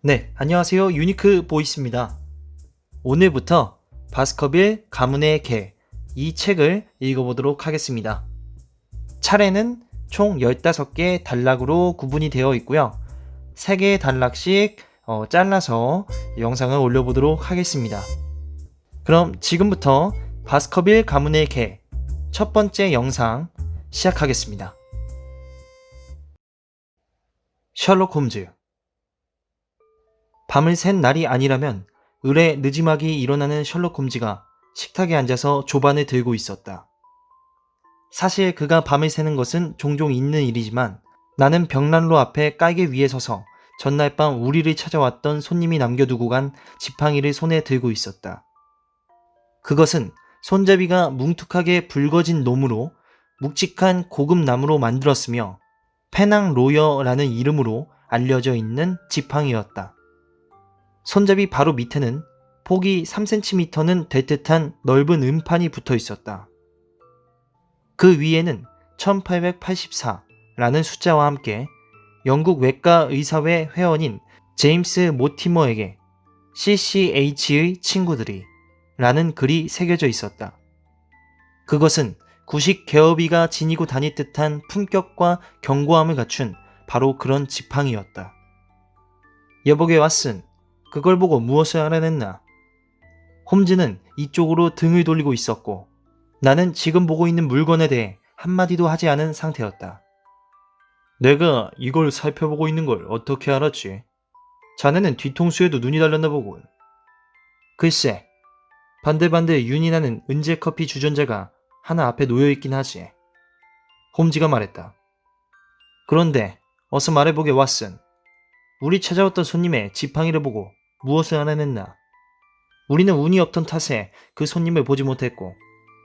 네, 안녕하세요. 유니크 보이스입니다. 오늘부터 바스커빌 가문의 개, 이 책을 읽어보도록 하겠습니다. 차례는 총 15개 단락으로 구분이 되어 있고요. 3개의 단락씩 잘라서 영상을 올려보도록 하겠습니다. 그럼 지금부터 바스커빌 가문의 개, 첫 번째 영상 시작하겠습니다. 셜록 홈즈. 밤을 샌 날이 아니라면 을에 느지막이 일어나는 셜록 홈즈가 식탁에 앉아서 조반을 들고 있었다. 사실 그가 밤을 새는 것은 종종 있는 일이지만 나는 벽난로 앞에 깔개 위에 서서 전날 밤 우리를 찾아왔던 손님이 남겨두고 간 지팡이를 손에 들고 있었다. 그것은 손잡이가 뭉툭하게 붉어진 놈으로 묵직한 고급 나무로 만들었으며 페낭 로여라는 이름으로 알려져 있는 지팡이였다. 손잡이 바로 밑에는 폭이 3cm는 될 듯한 넓은 음판이 붙어 있었다. 그 위에는 1884라는 숫자와 함께 영국 외과 의사회 회원인 제임스 모티머에게 CCH의 친구들이 라는 글이 새겨져 있었다. 그것은 구식 개업이가 지니고 다닐 듯한 품격과 견고함을 갖춘 바로 그런 지팡이였다. 여보게 왓슨, 그걸 보고 무엇을 알아냈나? 홈즈는 이쪽으로 등을 돌리고 있었고 나는 지금 보고 있는 물건에 대해 한마디도 하지 않은 상태였다. 내가 이걸 살펴보고 있는 걸 어떻게 알았지? 자네는 뒤통수에도 눈이 달렸나 보군. 글쎄, 반들반들 윤이 나는 은재 커피 주전자가 하나 앞에 놓여있긴 하지. 홈즈가 말했다. 그런데 어서 말해보게 왓슨. 우리 찾아왔던 손님의 지팡이를 보고 무엇을 알아냈나? 우리는 운이 없던 탓에 그 손님을 보지 못했고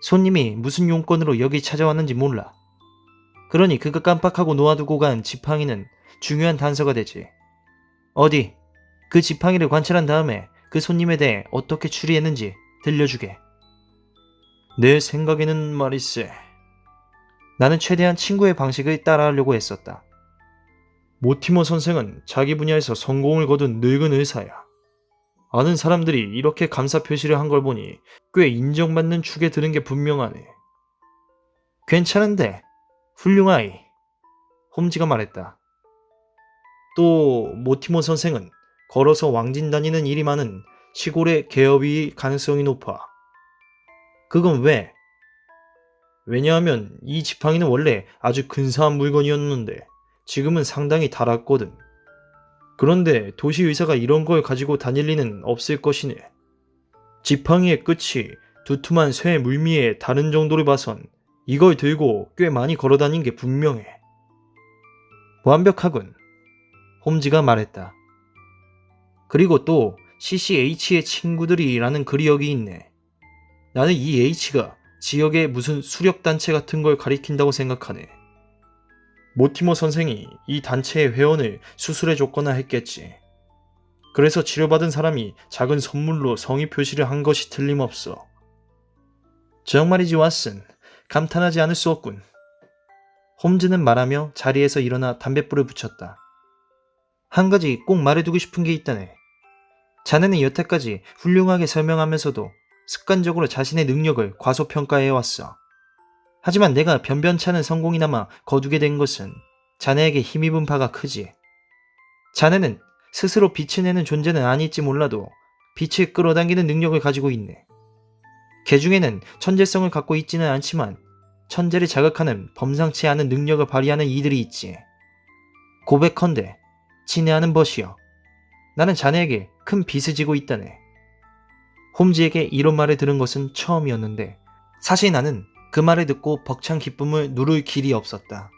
손님이 무슨 용건으로 여기 찾아왔는지 몰라. 그러니 그가 깜빡하고 놓아두고 간 지팡이는 중요한 단서가 되지. 어디 그 지팡이를 관찰한 다음에 그 손님에 대해 어떻게 추리했는지 들려주게. 내 생각에는 말일세. 나는 최대한 친구의 방식을 따라하려고 했었다. 모티머 선생은 자기 분야에서 성공을 거둔 늙은 의사야. 아는 사람들이 이렇게 감사 표시를 한 걸 보니 꽤 인정받는 축에 드는 게 분명하네. 괜찮은데, 훌륭하이. 홈즈가 말했다. 또 모티머 선생은 걸어서 왕진 다니는 일이 많은 시골의 개업이 가능성이 높아. 그건 왜? 왜냐하면 이 지팡이는 원래 아주 근사한 물건이었는데 지금은 상당히 닳았거든. 그런데 도시의사가 이런 걸 가지고 다닐 리는 없을 것이네. 지팡이의 끝이 두툼한 쇠 물미에 닿는 정도를 봐선 이걸 들고 꽤 많이 걸어다닌 게 분명해. 완벽하군. 홈즈가 말했다. 그리고 또 CCH의 친구들이라는 글이 여기 있네. 나는 이 H가 지역의 무슨 수력단체 같은 걸 가리킨다고 생각하네. 모티머 선생이 이 단체의 회원을 수술해줬거나 했겠지. 그래서 치료받은 사람이 작은 선물로 성의 표시를 한 것이 틀림없어. 정말이지 왓슨, 감탄하지 않을 수 없군. 홈즈는 말하며 자리에서 일어나 담뱃불을 붙였다. 한 가지 꼭 말해두고 싶은 게 있다네. 자네는 여태까지 훌륭하게 설명하면서도 습관적으로 자신의 능력을 과소평가해왔어. 하지만 내가 변변찮은 성공이나마 거두게 된 것은 자네에게 힘입은 바가 크지. 자네는 스스로 빛을 내는 존재는 아닐지 몰라도 빛을 끌어당기는 능력을 가지고 있네. 개 중에는 천재성을 갖고 있지는 않지만 천재를 자극하는 범상치 않은 능력을 발휘하는 이들이 있지. 고백컨대 친애하는 벗이여. 나는 자네에게 큰 빚을 지고 있다네. 홈즈에게 이런 말을 들은 것은 처음이었는데 사실 나는 그 말을 듣고 벅찬 기쁨을 누를 길이 없었다.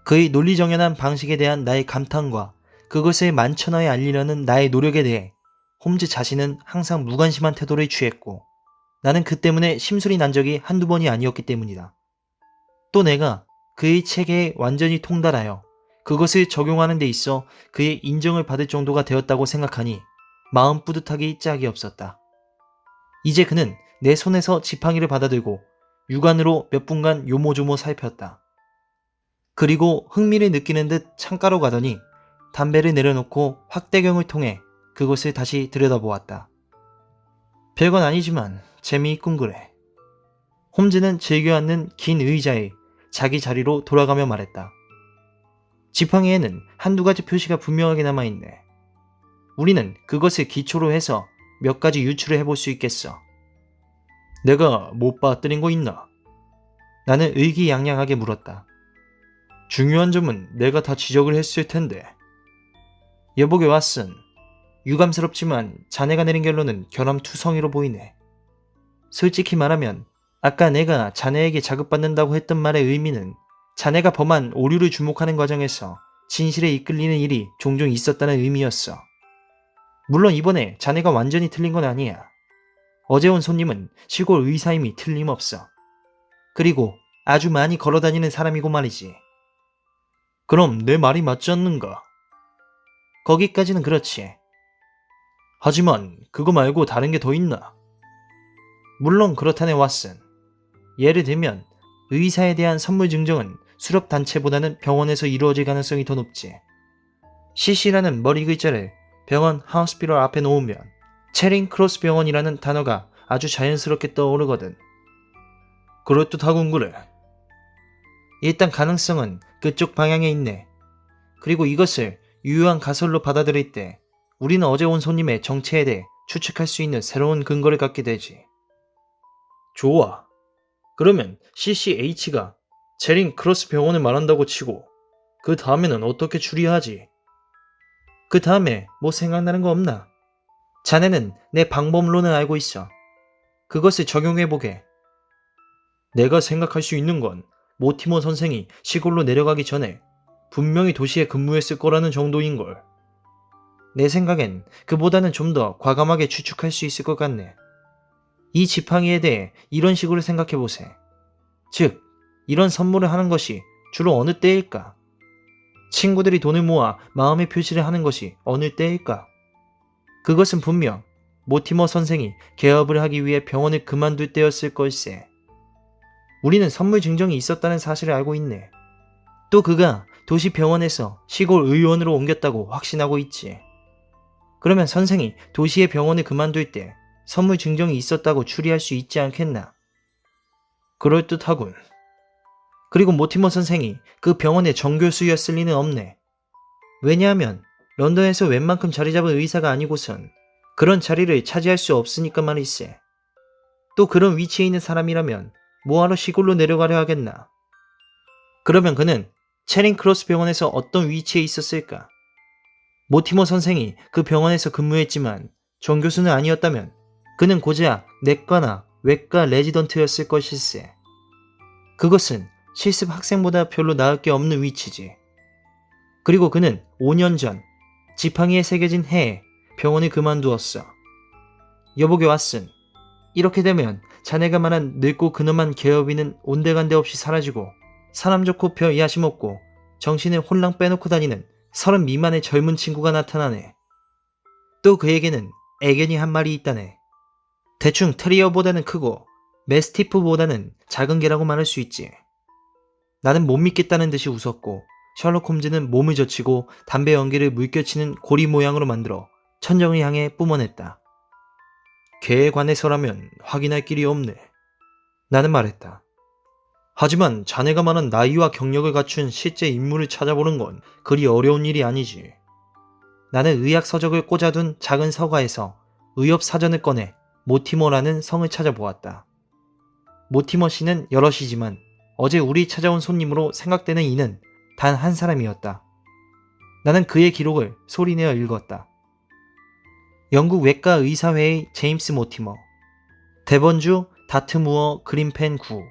그의 논리정연한 방식에 대한 나의 감탄과 그것을 만천하에 알리려는 나의 노력에 대해 홈즈 자신은 항상 무관심한 태도를 취했고 나는 그 때문에 심술이 난 적이 한두 번이 아니었기 때문이다. 또 내가 그의 체계에 완전히 통달하여 그것을 적용하는 데 있어 그의 인정을 받을 정도가 되었다고 생각하니 마음 뿌듯하기 짝이 없었다. 이제 그는 내 손에서 지팡이를 받아들고 육안으로 몇 분간 요모조모 살폈다. 그리고 흥미를 느끼는 듯 창가로 가더니 담배를 내려놓고 확대경을 통해 그곳을 다시 들여다보았다. 별건 아니지만 재미있군 그래. 홈즈는 즐겨 앉는 긴 의자에 자기 자리로 돌아가며 말했다. 지팡이에는 한두 가지 표시가 분명하게 남아있네. 우리는 그것을 기초로 해서 몇 가지 유추를 해볼 수 있겠어. 내가 못 빠뜨린 거 있나? 나는 의기양양하게 물었다. 중요한 점은 내가 다 지적을 했을 텐데. 여보게 왓슨, 유감스럽지만 자네가 내린 결론은 결함투성이로 보이네. 솔직히 말하면 아까 내가 자네에게 자극받는다고 했던 말의 의미는 자네가 범한 오류를 주목하는 과정에서 진실에 이끌리는 일이 종종 있었다는 의미였어. 물론 이번에 자네가 완전히 틀린 건 아니야. 어제 온 손님은 시골 의사임이 틀림없어. 그리고 아주 많이 걸어다니는 사람이고 말이지. 그럼 내 말이 맞지 않는가? 거기까지는 그렇지. 하지만 그거 말고 다른 게 더 있나? 물론 그렇다네 왓슨. 예를 들면 의사에 대한 선물 증정은 수렵단체보다는 병원에서 이루어질 가능성이 더 높지. CC라는 머리 글자를 병원 하우스피럴 앞에 놓으면 체링 크로스 병원이라는 단어가 아주 자연스럽게 떠오르거든. 그럴듯하군 그래. 일단 가능성은 그쪽 방향에 있네. 그리고 이것을 유효한 가설로 받아들일 때 우리는 어제 온 손님의 정체에 대해 추측할 수 있는 새로운 근거를 갖게 되지. 좋아. 그러면 CCH가 체링 크로스 병원을 말한다고 치고 그 다음에는 어떻게 추리하지? 그 다음에 뭐 생각나는 거 없나? 자네는 내 방법론을 알고 있어. 그것을 적용해보게. 내가 생각할 수 있는 건 모티머 선생이 시골로 내려가기 전에 분명히 도시에 근무했을 거라는 정도인걸. 내 생각엔 그보다는 좀 더 과감하게 추측할 수 있을 것 같네. 이 지팡이에 대해 이런 식으로 생각해보세. 즉, 이런 선물을 하는 것이 주로 어느 때일까? 친구들이 돈을 모아 마음의 표시를 하는 것이 어느 때일까? 그것은 분명 모티머 선생이 개업을 하기 위해 병원을 그만둘 때였을 걸세. 우리는 선물 증정이 있었다는 사실을 알고 있네. 또 그가 도시 병원에서 시골 의원으로 옮겼다고 확신하고 있지. 그러면 선생이 도시의 병원을 그만둘 때 선물 증정이 있었다고 추리할 수 있지 않겠나? 그럴듯하군. 그리고 모티머 선생이 그 병원의 정교수였을 리는 없네. 왜냐하면 런던에서 웬만큼 자리 잡은 의사가 아니고선 그런 자리를 차지할 수 없으니까 말일세. 또 그런 위치에 있는 사람이라면 뭐하러 시골로 내려가려 하겠나? 그러면 그는 체링 크로스 병원에서 어떤 위치에 있었을까? 모티머 선생이 그 병원에서 근무했지만 정교수는 아니었다면 그는 고작 내과나 외과 레지던트였을 것일세. 그것은 실습 학생보다 별로 나을 게 없는 위치지. 그리고 그는 5년 전 지팡이에 새겨진 해에 병원을 그만두었어. 여보게 왓슨, 이렇게 되면 자네가 말한 늙고 근엄한 개업인은 온데간데 없이 사라지고 사람 좋고 별 야심 없고 정신을 홀랑 빼놓고 다니는 30 미만의 젊은 친구가 나타나네. 또 그에게는 애견이 한 마리 있다네. 대충 테리어보다는 크고 매스티프보다는 작은 개라고 말할 수 있지. 나는 못 믿겠다는 듯이 웃었고 셜록 홈즈는 몸을 젖히고 담배 연기를 물결치는 고리 모양으로 만들어 천정을 향해 뿜어냈다. 개에 관해서라면 확인할 길이 없네. 나는 말했다. 하지만 자네가 말한 나이와 경력을 갖춘 실제 인물을 찾아보는 건 그리 어려운 일이 아니지. 나는 의학 서적을 꽂아둔 작은 서가에서 의협 사전을 꺼내 모티머라는 성을 찾아보았다. 모티머 씨는 여럿이지만 어제 우리 찾아온 손님으로 생각되는 이는 단 한 사람이었다. 나는 그의 기록을 소리내어 읽었다. 영국 외과 의사회의 제임스 모티머, 대번주 다트무어 그린펜 구,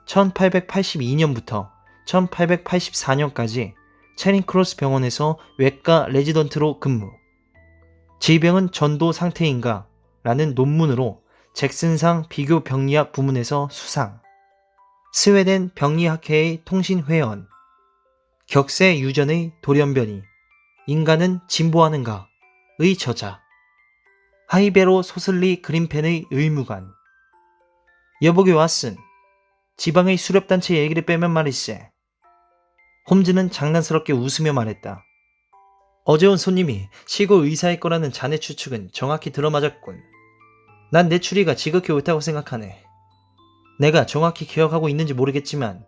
1882년부터 1884년까지 체링크로스 병원에서 외과 레지던트로 근무. 질병은 전도 상태인가? 라는 논문으로 잭슨상 비교 병리학 부문에서 수상. 스웨덴 병리학회의 통신회원. 격세 유전의 돌연변이. 인간은 진보하는가? 의 저자. 하이베로 소슬리 그린펜의 의무관. 여보게 왓슨, 지방의 수렵단체 얘기를 빼면 말일세. 홈즈는 장난스럽게 웃으며 말했다. 어제 온 손님이 시골 의사일 거라는 자네 추측은 정확히 들어맞았군. 난 내 추리가 지극히 옳다고 생각하네. 내가 정확히 기억하고 있는지 모르겠지만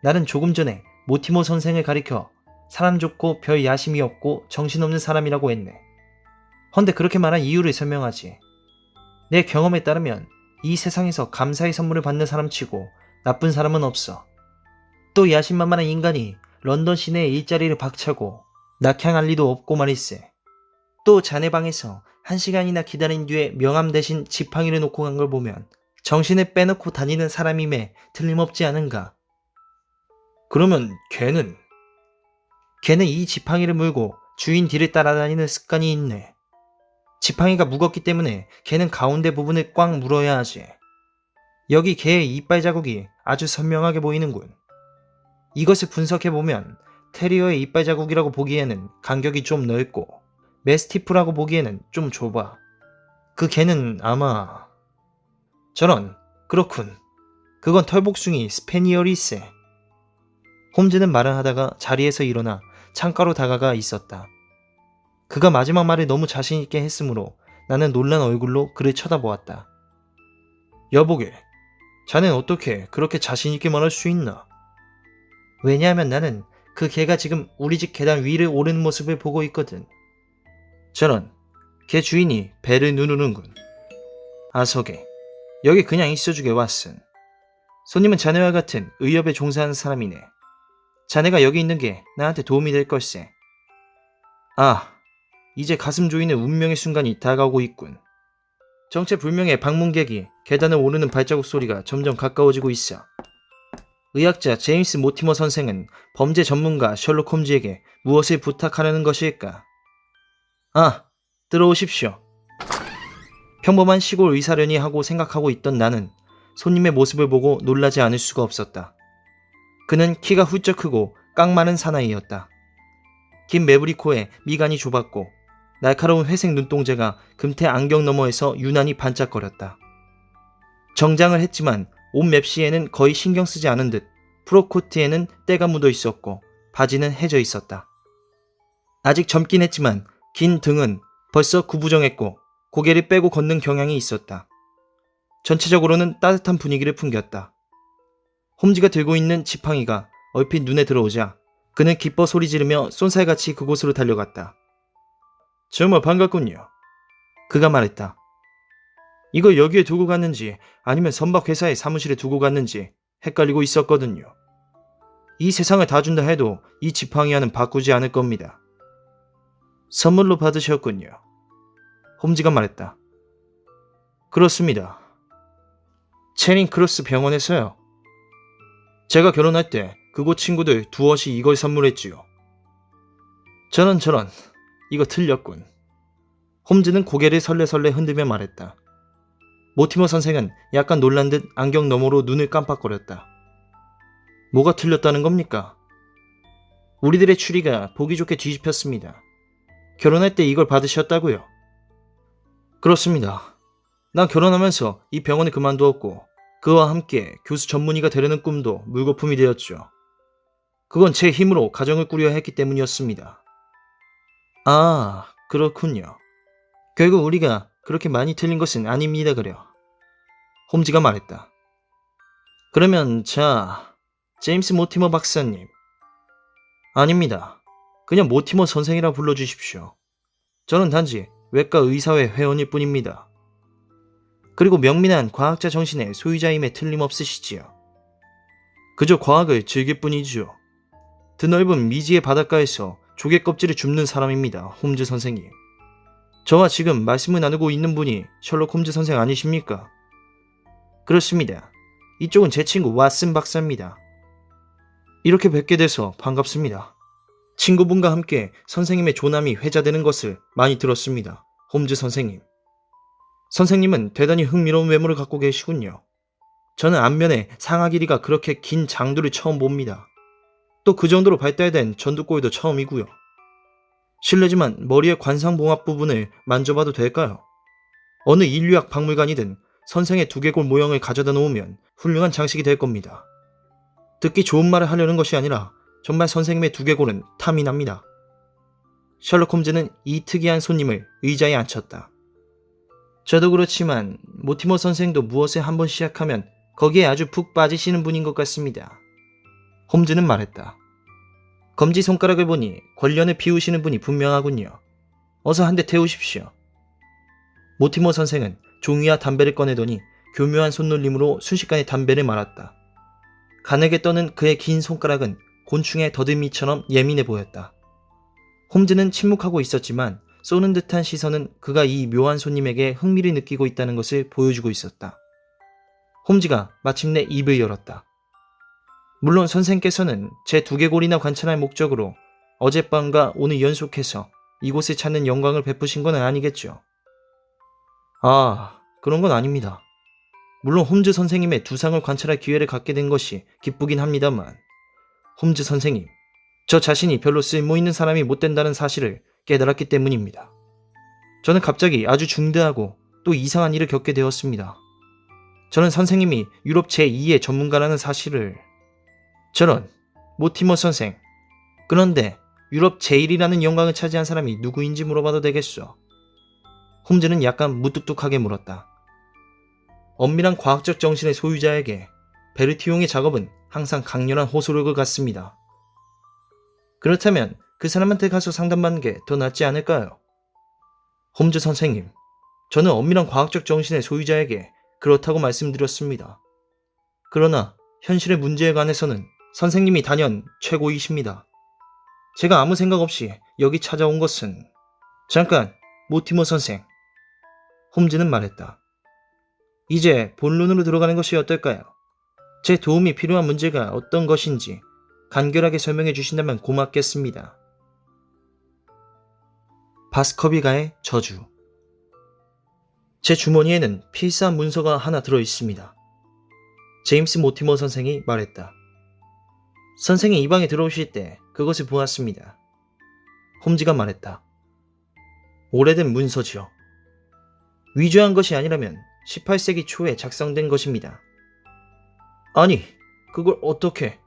나는 조금 전에 모티모 선생을 가리켜 사람 좋고 별 야심이 없고 정신없는 사람이라고 했네. 헌데 그렇게 말한 이유를 설명하지. 내 경험에 따르면 이 세상에서 감사의 선물을 받는 사람치고 나쁜 사람은 없어. 또 야심만만한 인간이 런던 시내에 일자리를 박차고 낙향할 리도 없고 말일세. 또 자네 방에서 1시간이나 기다린 뒤에 명함 대신 지팡이를 놓고 간 걸 보면 정신을 빼놓고 다니는 사람임에 틀림없지 않은가. 그러면 걔는 이 지팡이를 물고 주인 뒤를 따라다니는 습관이 있네. 지팡이가 무겁기 때문에 걔는 가운데 부분을 꽉 물어야 하지. 여기 걔의 이빨 자국이 아주 선명하게 보이는군. 이것을 분석해보면 테리어의 이빨 자국이라고 보기에는 간격이 좀 넓고 매스티프라고 보기에는 좀 좁아. 그 개는 아마... 저런, 그렇군. 그건 털복숭이 스페니얼일세. 홈즈는 말을 하다가 자리에서 일어나 창가로 다가가 있었다. 그가 마지막 말을 너무 자신있게 했으므로 나는 놀란 얼굴로 그를 쳐다보았다. 여보게, 자넨 어떻게 그렇게 자신있게 말할 수 있나? 왜냐하면 나는 그 개가 지금 우리 집 계단 위를 오르는 모습을 보고 있거든. 저런, 개 주인이 배를 누르는군. 아서게, 여기 그냥 있어주게 왔음. 손님은 자네와 같은 의협에 종사하는 사람이네. 자네가 여기 있는 게 나한테 도움이 될 걸세. 아, 이제 가슴 조이는 운명의 순간이 다가오고 있군. 정체불명의 방문객이 계단을 오르는 발자국 소리가 점점 가까워지고 있어. 의학자 제임스 모티머 선생은 범죄 전문가 셜록 홈즈에게 무엇을 부탁하려는 것일까? 아, 들어오십시오. 평범한 시골 의사려니 하고 생각하고 있던 나는 손님의 모습을 보고 놀라지 않을 수가 없었다. 그는 키가 훌쩍 크고 깡마른 사나이였다. 긴 매부리 코에 미간이 좁았고 날카로운 회색 눈동자가 금태 안경 너머에서 유난히 반짝거렸다. 정장을 했지만 옷 맵시에는 거의 신경 쓰지 않은 듯 프로코트에는 때가 묻어 있었고 바지는 해져 있었다. 아직 젊긴 했지만 긴 등은 벌써 구부정했고 고개를 빼고 걷는 경향이 있었다. 전체적으로는 따뜻한 분위기를 풍겼다. 홈즈가 들고 있는 지팡이가 얼핏 눈에 들어오자 그는 기뻐 소리 지르며 쏜살같이 그곳으로 달려갔다. 정말 반갑군요. 그가 말했다. 이걸 여기에 두고 갔는지 아니면 선박 회사의 사무실에 두고 갔는지 헷갈리고 있었거든요. 이 세상을 다 준다 해도 이 지팡이와는 바꾸지 않을 겁니다. 선물로 받으셨군요. 홈즈가 말했다. 그렇습니다. 체링 크로스 병원에서요. 제가 결혼할 때 그곳 친구들 두엇이 이걸 선물했지요. 저런 이거 틀렸군. 홈즈는 고개를 설레설레 흔들며 말했다. 모티머 선생은 약간 놀란 듯 안경 너머로 눈을 깜빡거렸다. 뭐가 틀렸다는 겁니까? 우리들의 추리가 보기 좋게 뒤집혔습니다. 결혼할 때 이걸 받으셨다고요? 그렇습니다. 난 결혼하면서 이 병원을 그만두었고 그와 함께 교수 전문의가 되려는 꿈도 물거품이 되었죠. 그건 제 힘으로 가정을 꾸려야 했기 때문이었습니다. 아, 그렇군요. 결국 우리가 그렇게 많이 틀린 것은 아닙니다 그려. 홈즈가 말했다. 그러면 제임스 모티머 박사님. 아닙니다. 그냥 모티머 선생이라 불러주십시오. 저는 단지 외과 의사회 회원일 뿐입니다. 그리고 명민한 과학자 정신의 소유자임에 틀림없으시지요. 그저 과학을 즐길 뿐이지요. 드넓은 미지의 바닷가에서 조개 껍질을 줍는 사람입니다. 홈즈 선생님. 저와 지금 말씀을 나누고 있는 분이 셜록 홈즈 선생 아니십니까? 그렇습니다. 이쪽은 제 친구 왓슨 박사입니다. 이렇게 뵙게 돼서 반갑습니다. 친구분과 함께 선생님의 조남이 회자되는 것을 많이 들었습니다. 홈즈 선생님. 선생님은 대단히 흥미로운 외모를 갖고 계시군요. 저는 안면에 상하 길이가 그렇게 긴 장두를 처음 봅니다. 또 그 정도로 발달된 전두골도 처음이고요. 실례지만 머리의 관상봉합 부분을 만져봐도 될까요? 어느 인류학 박물관이든 선생의 두개골 모형을 가져다 놓으면 훌륭한 장식이 될 겁니다. 듣기 좋은 말을 하려는 것이 아니라 정말 선생님의 두개골은 탐이 납니다. 셜록 홈즈는 이 특이한 손님을 의자에 앉혔다. 저도 그렇지만 모티머 선생도 무엇을 한번 시작하면 거기에 아주 푹 빠지시는 분인 것 같습니다. 홈즈는 말했다. 검지손가락을 보니 권련을 피우시는 분이 분명하군요. 어서 한 대 태우십시오. 모티머 선생은 종이와 담배를 꺼내더니 교묘한 손놀림으로 순식간에 담배를 말았다. 가늘게 떠는 그의 긴 손가락은 곤충의 더듬이처럼 예민해 보였다. 홈즈는 침묵하고 있었지만 쏘는 듯한 시선은 그가 이 묘한 손님에게 흥미를 느끼고 있다는 것을 보여주고 있었다. 홈즈가 마침내 입을 열었다. 물론 선생께서는 제 두개골이나 관찰할 목적으로 어젯밤과 오늘 연속해서 이곳을 찾는 영광을 베푸신 건 아니겠죠. 아, 그런 건 아닙니다. 물론 홈즈 선생님의 두상을 관찰할 기회를 갖게 된 것이 기쁘긴 합니다만, 홈즈 선생님, 저 자신이 별로 쓸모있는 사람이 못 된다는 사실을 깨달았기 때문입니다. 저는 갑자기 아주 중대하고 또 이상한 일을 겪게 되었습니다. 저는 선생님이 유럽 제2의 전문가라는 사실을... 저런, 모티머 선생. 그런데 유럽 제1이라는 영광을 차지한 사람이 누구인지 물어봐도 되겠소? 홈즈는 약간 무뚝뚝하게 물었다. 엄밀한 과학적 정신의 소유자에게 베르티용의 작업은 항상 강렬한 호소력을 갖습니다. 그렇다면 그 사람한테 가서 상담받는 게 더 낫지 않을까요? 홈즈 선생님, 저는 엄밀한 과학적 정신의 소유자에게 그렇다고 말씀드렸습니다. 그러나 현실의 문제에 관해서는 선생님이 단연 최고이십니다. 제가 아무 생각 없이 여기 찾아온 것은... 잠깐, 모티머 선생. 홈즈는 말했다. 이제 본론으로 들어가는 것이 어떨까요? 제 도움이 필요한 문제가 어떤 것인지 간결하게 설명해 주신다면 고맙겠습니다. 바스커비가의 저주. 제 주머니에는 필사한 문서가 하나 들어 있습니다. 제임스 모티머 선생이 말했다. 선생이 이 방에 들어오실 때 그것을 보았습니다. 홈즈가 말했다. 오래된 문서지요. 위조한 것이 아니라면 18세기 초에 작성된 것입니다. 아니, 그걸 어떻게...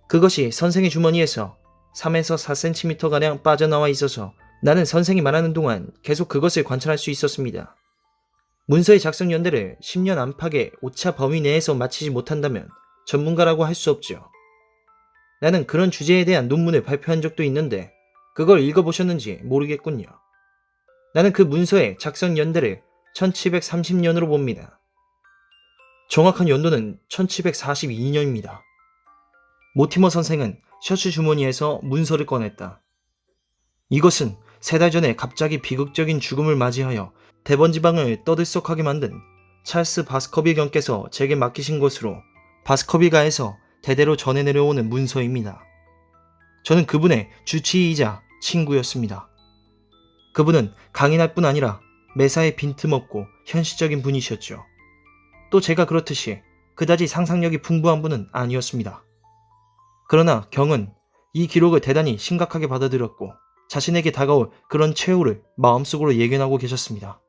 그것이 선생의 주머니에서 3에서 4cm가량 빠져나와 있어서 나는 선생이 말하는 동안 계속 그것을 관찰할 수 있었습니다. 문서의 작성 연대를 10년 안팎의 오차 범위 내에서 마치지 못한다면 전문가라고 할 수 없죠. 나는 그런 주제에 대한 논문을 발표한 적도 있는데 그걸 읽어보셨는지 모르겠군요. 나는 그 문서의 작성 연대를 1730년으로 봅니다. 정확한 연도는 1742년입니다. 모티머 선생은 셔츠 주머니에서 문서를 꺼냈다. 이것은 3달 전에 갑자기 비극적인 죽음을 맞이하여 대번 지방을 떠들썩하게 만든 찰스 바스커비 경께서 제게 맡기신 것으로 바스커비가에서 대대로 전해 내려오는 문서입니다. 저는 그분의 주치의이자 친구였습니다. 그분은 강인할 뿐 아니라 매사에 빈틈없고 현실적인 분이셨죠. 또 제가 그렇듯이 그다지 상상력이 풍부한 분은 아니었습니다. 그러나 경은 이 기록을 대단히 심각하게 받아들였고 자신에게 다가올 그런 최후를 마음속으로 예견하고 계셨습니다.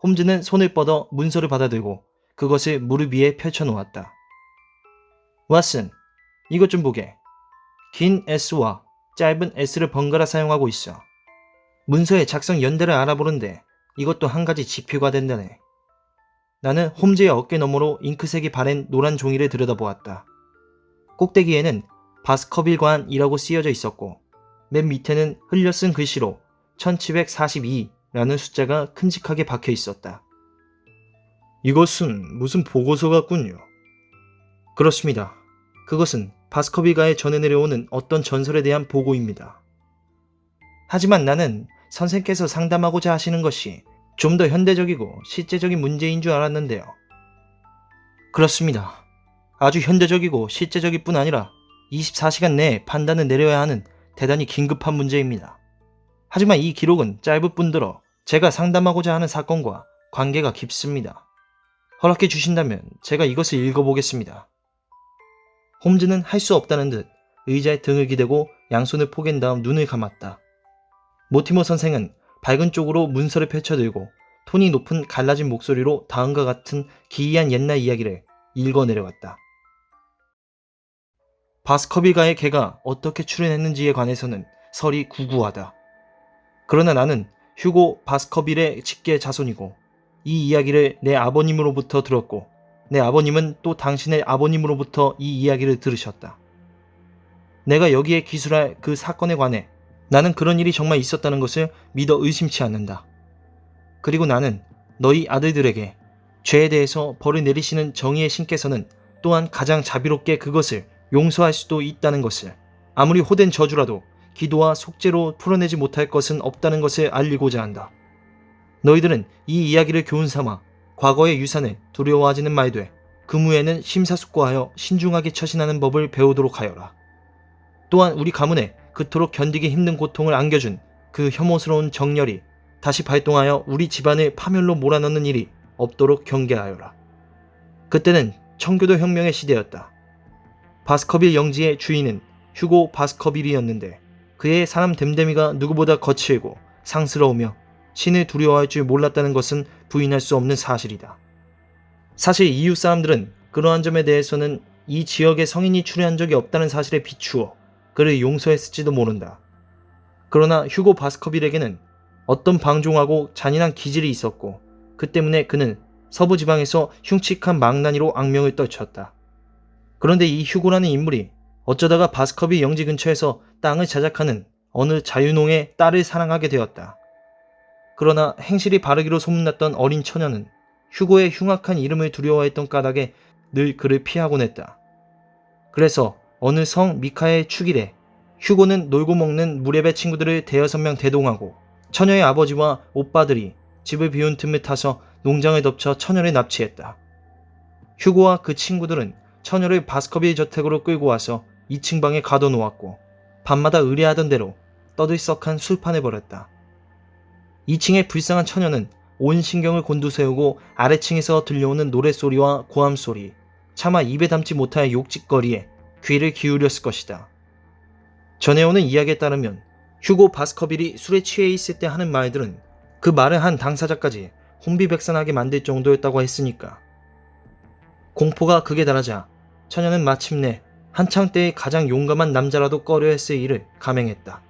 홈즈는 손을 뻗어 문서를 받아들고 그것을 무릎 위에 펼쳐놓았다. 왓슨, 이것 좀 보게. 긴 S와 짧은 S를 번갈아 사용하고 있어. 문서의 작성 연대를 알아보는데 이것도 한 가지 지표가 된다네. 나는 홈즈의 어깨 너머로 잉크색이 바랜 노란 종이를 들여다보았다. 꼭대기에는 바스커빌관이라고 쓰여져 있었고 맨 밑에는 흘려 쓴 글씨로 1742라는 숫자가 큼직하게 박혀 있었다. 이것은 무슨 보고서 같군요. 그렇습니다. 그것은 바스커빌가에 전해 내려오는 어떤 전설에 대한 보고입니다. 하지만 나는 선생께서 상담하고자 하시는 것이 좀 더 현대적이고 실제적인 문제인 줄 알았는데요. 그렇습니다. 아주 현대적이고 실제적일 뿐 아니라 24시간 내에 판단을 내려야 하는 대단히 긴급한 문제입니다. 하지만 이 기록은 짧을 뿐더러 제가 상담하고자 하는 사건과 관계가 깊습니다. 허락해 주신다면 제가 이것을 읽어보겠습니다. 홈즈는 할 수 없다는 듯 의자에 등을 기대고 양손을 포갠 다음 눈을 감았다. 모티머 선생은 밝은 쪽으로 문서를 펼쳐들고 톤이 높은 갈라진 목소리로 다음과 같은 기이한 옛날 이야기를 읽어내려갔다. 바스커빌가의 개가 어떻게 출현했는지에 관해서는 설이 구구하다. 그러나 나는 휴고 바스커빌의 직계 자손이고 이 이야기를 내 아버님으로부터 들었고 내 아버님은 또 당신의 아버님으로부터 이 이야기를 들으셨다. 내가 여기에 기술할 그 사건에 관해 나는 그런 일이 정말 있었다는 것을 믿어 의심치 않는다. 그리고 나는 너희 아들들에게 죄에 대해서 벌을 내리시는 정의의 신께서는 또한 가장 자비롭게 그것을 용서할 수도 있다는 것을, 아무리 호된 저주라도 기도와 속죄로 풀어내지 못할 것은 없다는 것을 알리고자 한다. 너희들은 이 이야기를 교훈 삼아 과거의 유산을 두려워하지는 말되 그무에는 심사숙고하여 신중하게 처신하는 법을 배우도록 하여라. 또한 우리 가문에 그토록 견디기 힘든 고통을 안겨준 그 혐오스러운 정열이 다시 발동하여 우리 집안을 파멸로 몰아넣는 일이 없도록 경계하여라. 그때는 청교도 혁명의 시대였다. 바스커빌 영지의 주인은 휴고 바스커빌이었는데 그의 사람 됨됨이가 누구보다 거칠고 상스러우며 신을 두려워할 줄 몰랐다는 것은 부인할 수 없는 사실이다. 사실 이웃 사람들은 그러한 점에 대해서는 이 지역에 성인이 출애한 적이 없다는 사실에 비추어 그를 용서했을지도 모른다. 그러나 휴고 바스커빌에게는 어떤 방종하고 잔인한 기질이 있었고 그 때문에 그는 서부 지방에서 흉측한 망나니로 악명을 떨쳤다. 그런데 이 휴고라는 인물이 어쩌다가 바스커빌 영지 근처에서 땅을 자작하는 어느 자유농의 딸을 사랑하게 되었다. 그러나 행실이 바르기로 소문났던 어린 처녀는 휴고의 흉악한 이름을 두려워했던 까닭에 늘 그를 피하곤 했다. 그래서 어느 성 미카의 축일에 휴고는 놀고 먹는 무렵의 친구들을 대여섯 명 대동하고 처녀의 아버지와 오빠들이 집을 비운 틈을 타서 농장을 덮쳐 처녀를 납치했다. 휴고와 그 친구들은 처녀를 바스커빌 저택으로 끌고 와서 2층 방에 가둬놓았고 밤마다 의뢰하던 대로 떠들썩한 술판을 벌였다. 2층의 불쌍한 처녀는 온 신경을 곤두세우고 아래층에서 들려오는 노랫소리와 고함소리, 차마 입에 담지 못할 욕짓거리에 귀를 기울였을 것이다. 전해오는 이야기에 따르면 휴고 바스커빌이 술에 취해 있을 때 하는 말들은 그 말을 한 당사자까지 혼비백산하게 만들 정도였다고 했으니까. 공포가 극에 달하자 처녀는 마침내 한창 때의 가장 용감한 남자라도 꺼려했을 일을 감행했다.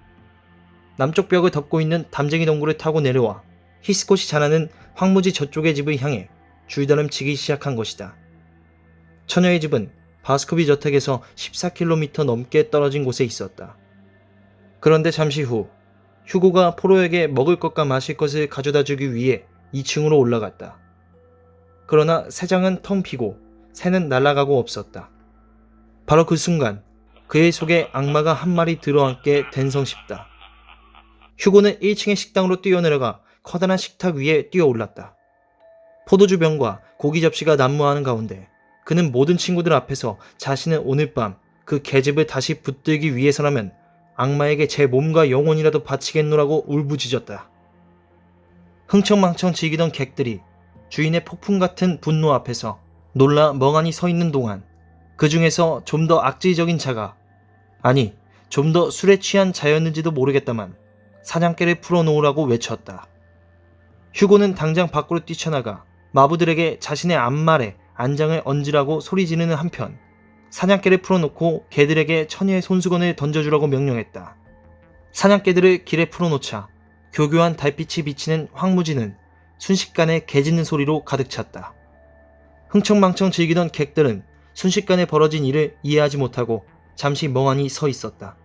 남쪽 벽을 덮고 있는 담쟁이 동굴을 타고 내려와 히스콧이 자라는 황무지 저쪽의 집을 향해 줄다름치기 시작한 것이다. 처녀의 집은 바스커빌 저택에서 14km 넘게 떨어진 곳에 있었다. 그런데 잠시 후 휴고가 포로에게 먹을 것과 마실 것을 가져다 주기 위해 2층으로 올라갔다. 그러나 새장은 텅 비고 새는 날아가고 없었다. 바로 그 순간 그의 속에 악마가 한 마리 들어앉게 된성 싶다. 휴고는 1층의 식당으로 뛰어내려가 커다란 식탁 위에 뛰어올랐다. 포도주 병과 고기 접시가 난무하는 가운데 그는 모든 친구들 앞에서 자신은 오늘 밤 그 계집을 다시 붙들기 위해서라면 악마에게 제 몸과 영혼이라도 바치겠노라고 울부짖었다. 흥청망청 즐기던 객들이 주인의 폭풍 같은 분노 앞에서 놀라 멍하니 서 있는 동안 그 중에서 좀 더 악질적인 자가, 아니 좀 더 술에 취한 자였는지도 모르겠다만 사냥개를 풀어놓으라고 외쳤다. 휴고는 당장 밖으로 뛰쳐나가 마부들에게 자신의 앞말에 안장을 얹으라고 소리 지르는 한편 사냥개를 풀어놓고 개들에게 처녀의 손수건을 던져주라고 명령했다. 사냥개들을 길에 풀어놓자 교교한 달빛이 비치는 황무지는 순식간에 개 짖는 소리로 가득 찼다. 흥청망청 즐기던 객들은 순식간에 벌어진 일을 이해하지 못하고 잠시 멍하니 서 있었다.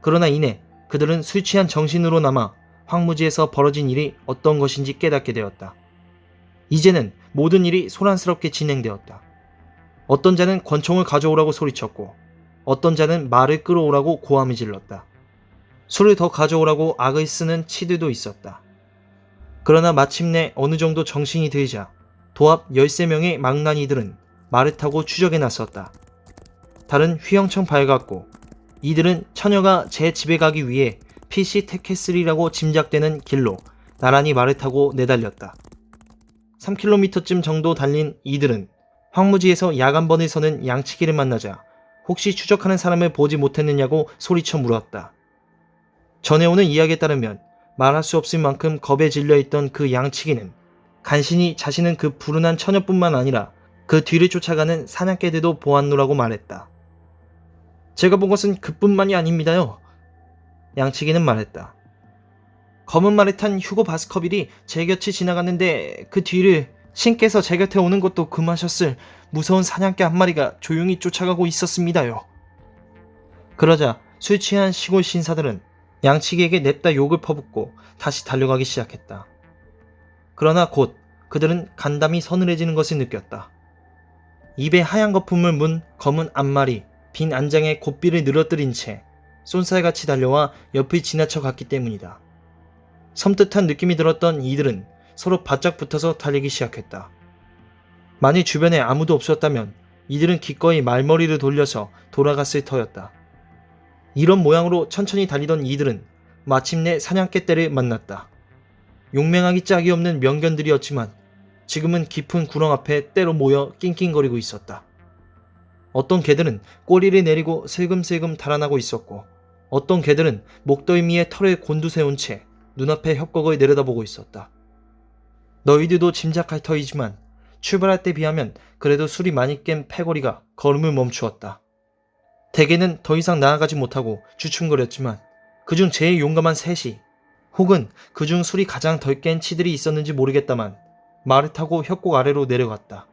그러나 이내 그들은 술 취한 정신으로 남아 황무지에서 벌어진 일이 어떤 것인지 깨닫게 되었다. 이제는 모든 일이 소란스럽게 진행되었다. 어떤 자는 권총을 가져오라고 소리쳤고 어떤 자는 말을 끌어오라고 고함을 질렀다. 술을 더 가져오라고 악을 쓰는 치들도 있었다. 그러나 마침내 어느 정도 정신이 들자 도합 13명의 망나니들은 말을 타고 추적에 나섰다. 달은 휘영청 밝았고 이들은 처녀가 제 집에 가기 위해 PC 테케슬이라고 짐작되는 길로 나란히 말을 타고 내달렸다. 3km쯤 정도 달린 이들은 황무지에서 야간번을 서는 양치기를 만나자 혹시 추적하는 사람을 보지 못했느냐고 소리쳐 물었다. 전해오는 이야기에 따르면 말할 수 없을 만큼 겁에 질려있던 그 양치기는 간신히 자신은 그 불운한 처녀뿐만 아니라 그 뒤를 쫓아가는 사냥개들도 보았노라고 말했다. 제가 본 것은 그뿐만이 아닙니다요. 양치기는 말했다. 검은 말에 탄 휴고 바스커빌이 제 곁을 지나갔는데 그 뒤를 신께서 제 곁에 오는 것도 금하셨을 무서운 사냥개 한 마리가 조용히 쫓아가고 있었습니다요. 그러자 술 취한 시골 신사들은 양치기에게 냅다 욕을 퍼붓고 다시 달려가기 시작했다. 그러나 곧 그들은 간담이 서늘해지는 것을 느꼈다. 입에 하얀 거품을 문 검은 앞말이 빈 안장에 고삐를 늘어뜨린 채 쏜살같이 달려와 옆을 지나쳐 갔기 때문이다. 섬뜩한 느낌이 들었던 이들은 서로 바짝 붙어서 달리기 시작했다. 만일 주변에 아무도 없었다면 이들은 기꺼이 말머리를 돌려서 돌아갔을 터였다. 이런 모양으로 천천히 달리던 이들은 마침내 사냥개 떼를 만났다. 용맹하기 짝이 없는 명견들이었지만 지금은 깊은 구렁 앞에 떼로 모여 낑낑거리고 있었다. 어떤 개들은 꼬리를 내리고 슬금슬금 달아나고 있었고 어떤 개들은 목덜미에 털을 곤두세운 채 눈앞에 협곡을 내려다보고 있었다. 너희들도 짐작할 터이지만 출발할 때 비하면 그래도 술이 많이 깬 패거리가 걸음을 멈추었다. 대개는 더 이상 나아가지 못하고 주춤거렸지만 그중 제일 용감한 셋이 혹은 그중 술이 가장 덜 깬 치들이 있었는지 모르겠다만 말을 타고 협곡 아래로 내려갔다.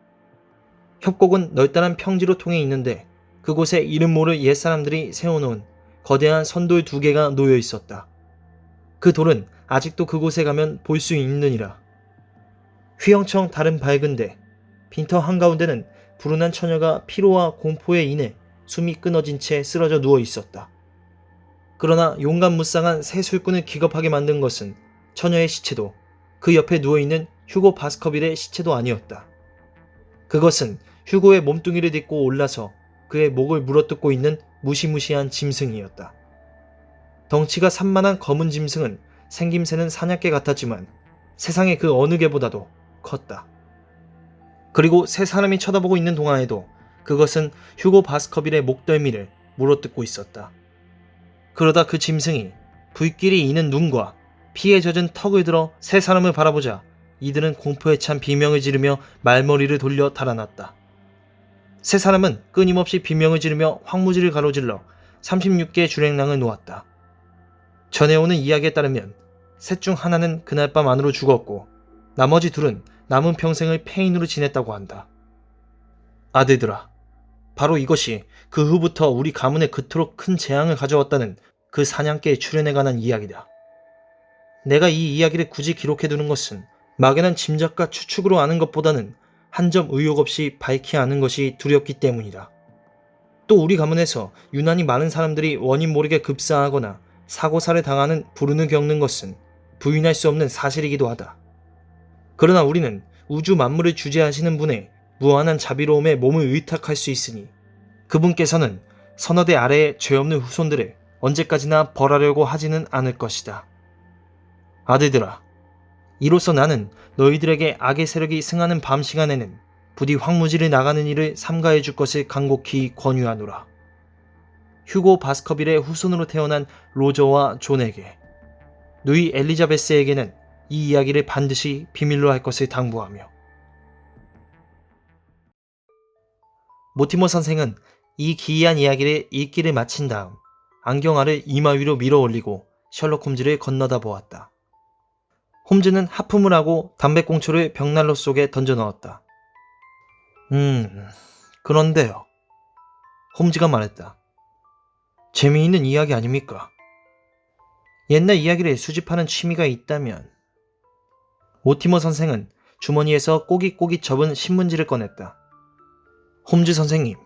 협곡은 널따란 평지로 통해 있는데 그곳에 이름 모를 옛사람들이 세워놓은 거대한 선돌 2개가 놓여 있었다. 그 돌은 아직도 그곳에 가면 볼 수 있느니라. 휘영청 달은 밝은데 빈터 한가운데는 불운한 처녀가 피로와 공포에 인해 숨이 끊어진 채 쓰러져 누워 있었다. 그러나 용감무쌍한 새 술꾼을 기겁하게 만든 것은 처녀의 시체도 그 옆에 누워있는 휴고 바스커빌의 시체도 아니었다. 그것은 휴고의 몸뚱이를 딛고 올라서 그의 목을 물어뜯고 있는 무시무시한 짐승이었다. 덩치가 산만한 검은 짐승은 생김새는 사냥개 같았지만 세상의 그 어느 개보다도 컸다. 그리고 세 사람이 쳐다보고 있는 동안에도 그것은 휴고 바스커빌의 목덜미를 물어뜯고 있었다. 그러다 그 짐승이 불길이 이는 눈과 피에 젖은 턱을 들어 세 사람을 바라보자 이들은 공포에 찬 비명을 지르며 말머리를 돌려 달아났다. 세 사람은 끊임없이 비명을 지르며 황무지를 가로질러 36개의 주랭랑을 놓았다. 전해오는 이야기에 따르면 셋 중 하나는 그날 밤 안으로 죽었고 나머지 둘은 남은 평생을 폐인으로 지냈다고 한다. 아들들아, 바로 이것이 그 후부터 우리 가문에 그토록 큰 재앙을 가져왔다는 그 사냥개의 출현에 관한 이야기다. 내가 이 이야기를 굳이 기록해두는 것은 막연한 짐작과 추측으로 아는 것보다는 한 점 의혹 없이 밝히 아는 것이 두렵기 때문이다. 또 우리 가문에서 유난히 많은 사람들이 원인 모르게 급사하거나 사고사를 당하는 불운을 겪는 것은 부인할 수 없는 사실이기도 하다. 그러나 우리는 우주 만물을 주재하시는 분의 무한한 자비로움에 몸을 의탁할 수 있으니 그분께서는 선어대 아래의 죄 없는 후손들을 언제까지나 벌하려고 하지는 않을 것이다. 아들들아, 이로써 나는 너희들에게 악의 세력이 승하는 밤 시간에는 부디 황무지를 나가는 일을 삼가해 줄 것을 간곡히 권유하노라. 휴고 바스커빌의 후손으로 태어난 로저와 존에게, 누이 엘리자베스에게는 이 이야기를 반드시 비밀로 할 것을 당부하며. 모티머 선생은 이 기이한 이야기를 읽기를 마친 다음 안경알을 이마 위로 밀어 올리고 셜록 홈즈를 건너다 보았다. 홈즈는 하품을 하고 담배꽁초를 벽난로 속에 던져 넣었다. 그런데요. 홈즈가 말했다. 재미있는 이야기 아닙니까? 옛날 이야기를 수집하는 취미가 있다면. 모티머 선생은 주머니에서 꼬깃꼬깃 접은 신문지를 꺼냈다. 홈즈 선생님,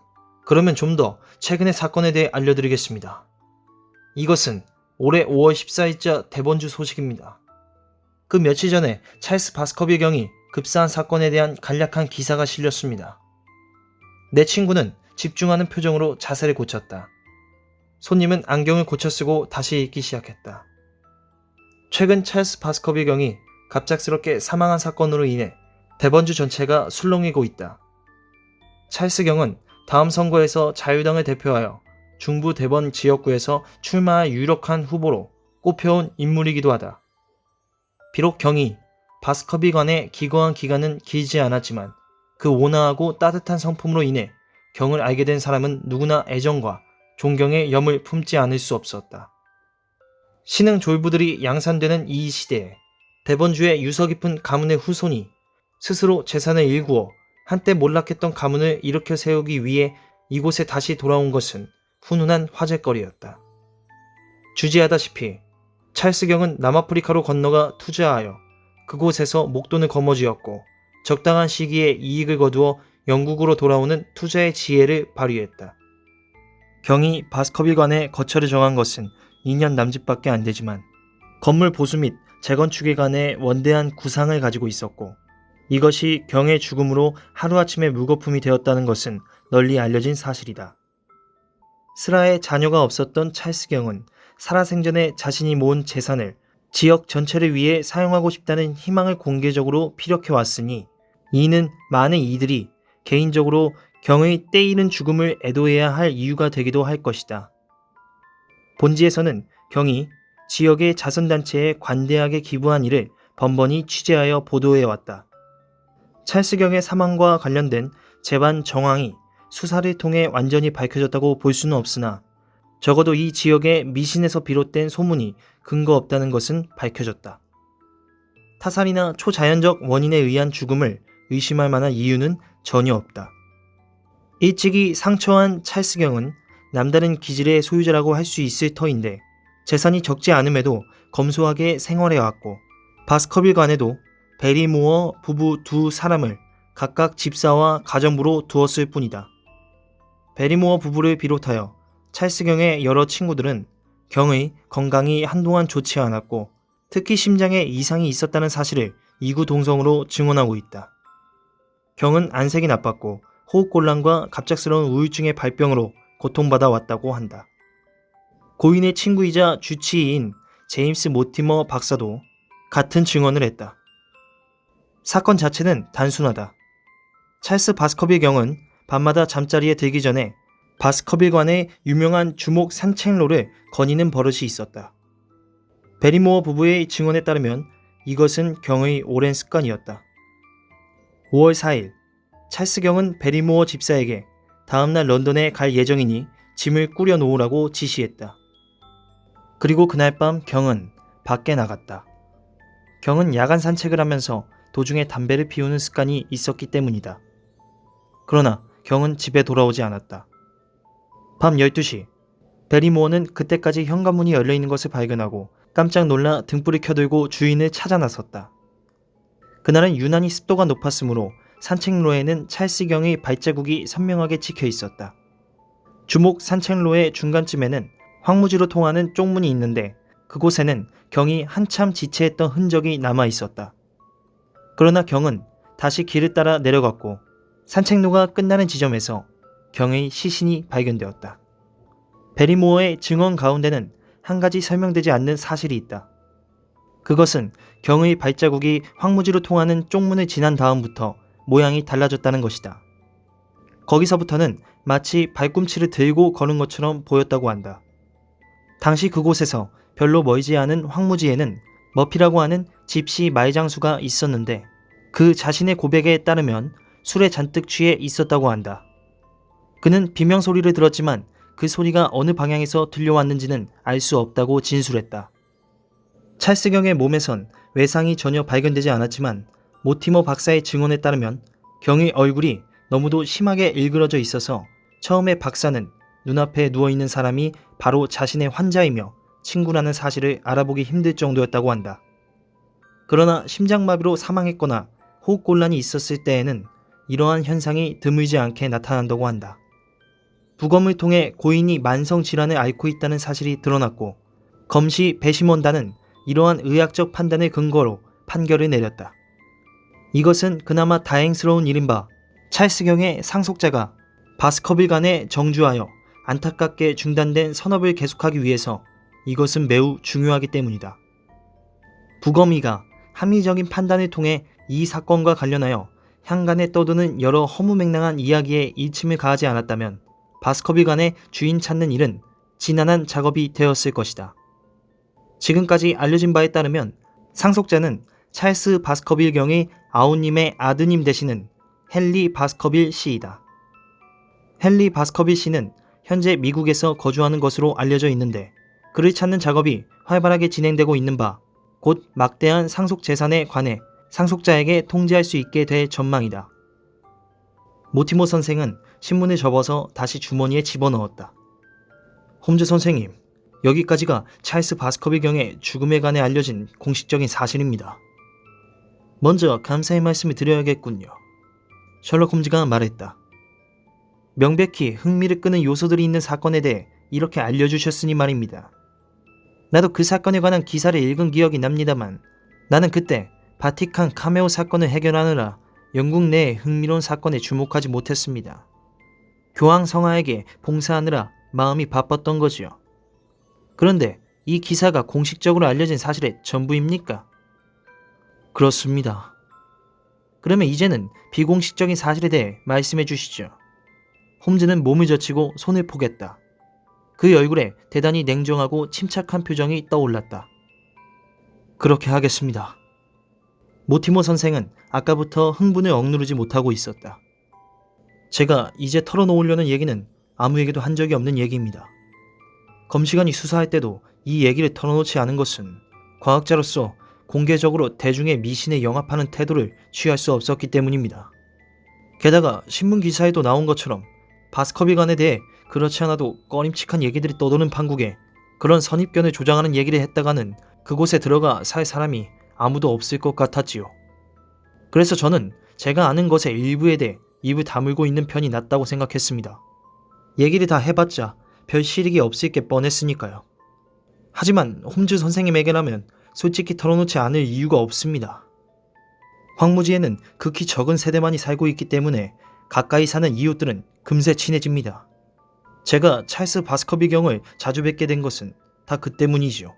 그러면 좀 더 최근의 사건에 대해 알려드리겠습니다. 이것은 올해 5월 14일자 대번주 소식입니다. 그 며칠 전에 찰스 바스커빌 경이 급사한 사건에 대한 간략한 기사가 실렸습니다. 내 친구는 집중하는 표정으로 자세를 고쳤다. 손님은 안경을 고쳐 쓰고 다시 읽기 시작했다. 최근 찰스 바스커빌 경이 갑작스럽게 사망한 사건으로 인해 대번주 전체가 술렁이고 있다. 찰스 경은 다음 선거에서 자유당을 대표하여 중부 대번 지역구에서 출마할 유력한 후보로 꼽혀온 인물이기도 하다. 비록 경이 바스커빌 관에 기거한 기간은 길지 않았지만 그 온화하고 따뜻한 성품으로 인해 경을 알게 된 사람은 누구나 애정과 존경의 염을 품지 않을 수 없었다. 신흥 졸부들이 양산되는 이 시대에 대번주의 유서 깊은 가문의 후손이 스스로 재산을 일구어 한때 몰락했던 가문을 일으켜 세우기 위해 이곳에 다시 돌아온 것은 훈훈한 화제거리였다. 주지하다시피 찰스경은 남아프리카로 건너가 투자하여 그곳에서 목돈을 거머쥐었고 적당한 시기에 이익을 거두어 영국으로 돌아오는 투자의 지혜를 발휘했다. 경이 바스커빌관에 거처를 정한 것은 2년 남짓밖에 안 되지만 건물 보수 및 재건축에 관해 원대한 구상을 가지고 있었고 이것이 경의 죽음으로 하루아침에 물거품이 되었다는 것은 널리 알려진 사실이다. 스라에 자녀가 없었던 찰스경은 살아생전에 자신이 모은 재산을 지역 전체를 위해 사용하고 싶다는 희망을 공개적으로 피력해왔으니 이는 많은 이들이 개인적으로 경의 때이른 죽음을 애도해야 할 이유가 되기도 할 것이다. 본지에서는 경이 지역의 자선단체에 관대하게 기부한 일을 번번이 취재하여 보도해왔다. 찰스경의 사망과 관련된 재반 정황이 수사를 통해 완전히 밝혀졌다고 볼 수는 없으나 적어도 이 지역의 미신에서 비롯된 소문이 근거 없다는 것은 밝혀졌다. 타살이나 초자연적 원인에 의한 죽음을 의심할 만한 이유는 전혀 없다. 일찍이 상처한 찰스경은 남다른 기질의 소유자라고 할 수 있을 터인데 재산이 적지 않음에도 검소하게 생활해왔고 바스커빌관에도 베리모어 부부 두 사람을 각각 집사와 가정부로 두었을 뿐이다. 베리모어 부부를 비롯하여 찰스경의 여러 친구들은 경의 건강이 한동안 좋지 않았고 특히 심장에 이상이 있었다는 사실을 이구동성으로 증언하고 있다. 경은 안색이 나빴고 호흡곤란과 갑작스러운 우울증의 발병으로 고통받아 왔다고 한다. 고인의 친구이자 주치의인 제임스 모티머 박사도 같은 증언을 했다. 사건 자체는 단순하다. 찰스 바스커빌 경은 밤마다 잠자리에 들기 전에 바스커빌관의 유명한 주목 산책로를 거니는 버릇이 있었다. 베리모어 부부의 증언에 따르면 이것은 경의 오랜 습관이었다. 5월 4일 찰스 경은 베리모어 집사에게 다음날 런던에 갈 예정이니 짐을 꾸려 놓으라고 지시했다. 그리고 그날 밤 경은 밖에 나갔다. 경은 야간 산책을 하면서 도중에 담배를 피우는 습관이 있었기 때문이다. 그러나 경은 집에 돌아오지 않았다. 밤 12시 베리모어는 그때까지 현관문이 열려있는 것을 발견하고 깜짝 놀라 등불을 켜들고 주인을 찾아 나섰다. 그날은 유난히 습도가 높았으므로 산책로에는 찰스 경의 발자국이 선명하게 찍혀 있었다. 주목 산책로의 중간쯤에는 황무지로 통하는 쪽문이 있는데 그곳에는 경이 한참 지체했던 흔적이 남아 있었다. 그러나 경은 다시 길을 따라 내려갔고 산책로가 끝나는 지점에서 경의 시신이 발견되었다. 베리모어의 증언 가운데는 한 가지 설명되지 않는 사실이 있다. 그것은 경의 발자국이 황무지로 통하는 쪽문을 지난 다음부터 모양이 달라졌다는 것이다. 거기서부터는 마치 발꿈치를 들고 걸은 것처럼 보였다고 한다. 당시 그곳에서 별로 멀지 않은 황무지에는 머피라고 하는 집시 말장수가 있었는데 그 자신의 고백에 따르면 술에 잔뜩 취해 있었다고 한다. 그는 비명소리를 들었지만 그 소리가 어느 방향에서 들려왔는지는 알 수 없다고 진술했다. 찰스 경의 몸에선 외상이 전혀 발견되지 않았지만 모티머 박사의 증언에 따르면 경의 얼굴이 너무도 심하게 일그러져 있어서 처음에 박사는 눈앞에 누워있는 사람이 바로 자신의 환자이며 친구라는 사실을 알아보기 힘들 정도였다고 한다. 그러나 심장마비로 사망했거나 호흡곤란이 있었을 때에는 이러한 현상이 드물지 않게 나타난다고 한다. 부검을 통해 고인이 만성질환을 앓고 있다는 사실이 드러났고 검시 배심원단은 이러한 의학적 판단을 근거로 판결을 내렸다. 이것은 그나마 다행스러운 일인바 찰스 경의 상속자가 바스커빌관에 정주하여 안타깝게 중단된 선업을 계속하기 위해서 이것은 매우 중요하기 때문이다. 부검의가 합리적인 판단을 통해 이 사건과 관련하여 향간에 떠도는 여러 허무맹랑한 이야기에 일침을 가하지 않았다면 바스커빌관의 주인 찾는 일은 지난한 작업이 되었을 것이다. 지금까지 알려진 바에 따르면 상속자는 찰스 바스커빌 경의 아우님의 아드님 되시는 헨리 바스커빌 씨이다. 헨리 바스커빌 씨는 현재 미국에서 거주하는 것으로 알려져 있는데 그를 찾는 작업이 활발하게 진행되고 있는 바 곧 막대한 상속 재산에 관해 상속자에게 통지할 수 있게 될 전망이다. 모티모 선생은 신문을 접어서 다시 주머니에 집어넣었다. 홈즈 선생님, 여기까지가 찰스 바스커비 경의 죽음에 관해 알려진 공식적인 사실입니다. 먼저 감사의 말씀을 드려야겠군요. 셜록 홈즈가 말했다. 명백히 흥미를 끄는 요소들이 있는 사건에 대해 이렇게 알려주셨으니 말입니다. 나도 그 사건에 관한 기사를 읽은 기억이 납니다만 나는 그때 바티칸 카메오 사건을 해결하느라 영국 내의 흥미로운 사건에 주목하지 못했습니다. 교황 성하에게 봉사하느라 마음이 바빴던 거지요. 그런데 이 기사가 공식적으로 알려진 사실의 전부입니까? 그렇습니다. 그러면 이제는 비공식적인 사실에 대해 말씀해 주시죠. 홈즈는 몸을 젖히고 손을 포겠다. 그 얼굴에 대단히 냉정하고 침착한 표정이 떠올랐다. 그렇게 하겠습니다. 모티모 선생은 아까부터 흥분을 억누르지 못하고 있었다. 제가 이제 털어놓으려는 얘기는 아무에게도 한 적이 없는 얘기입니다. 검시관이 수사할 때도 이 얘기를 털어놓지 않은 것은 과학자로서 공개적으로 대중의 미신에 영합하는 태도를 취할 수 없었기 때문입니다. 게다가 신문 기사에도 나온 것처럼 바스커비관에 대해 그렇지 않아도 꺼림칙한 얘기들이 떠도는 판국에 그런 선입견을 조장하는 얘기를 했다가는 그곳에 들어가 살 사람이 아무도 없을 것 같았지요. 그래서 저는 제가 아는 것의 일부에 대해 입을 다물고 있는 편이 낫다고 생각했습니다. 얘기를 다 해봤자 별 실익이 없을 게 뻔했으니까요. 하지만 홈즈 선생님에게라면 솔직히 털어놓지 않을 이유가 없습니다. 황무지에는 극히 적은 세대만이 살고 있기 때문에 가까이 사는 이웃들은 금세 친해집니다. 제가 찰스 바스커비 경을 자주 뵙게 된 것은 다 그 때문이지요.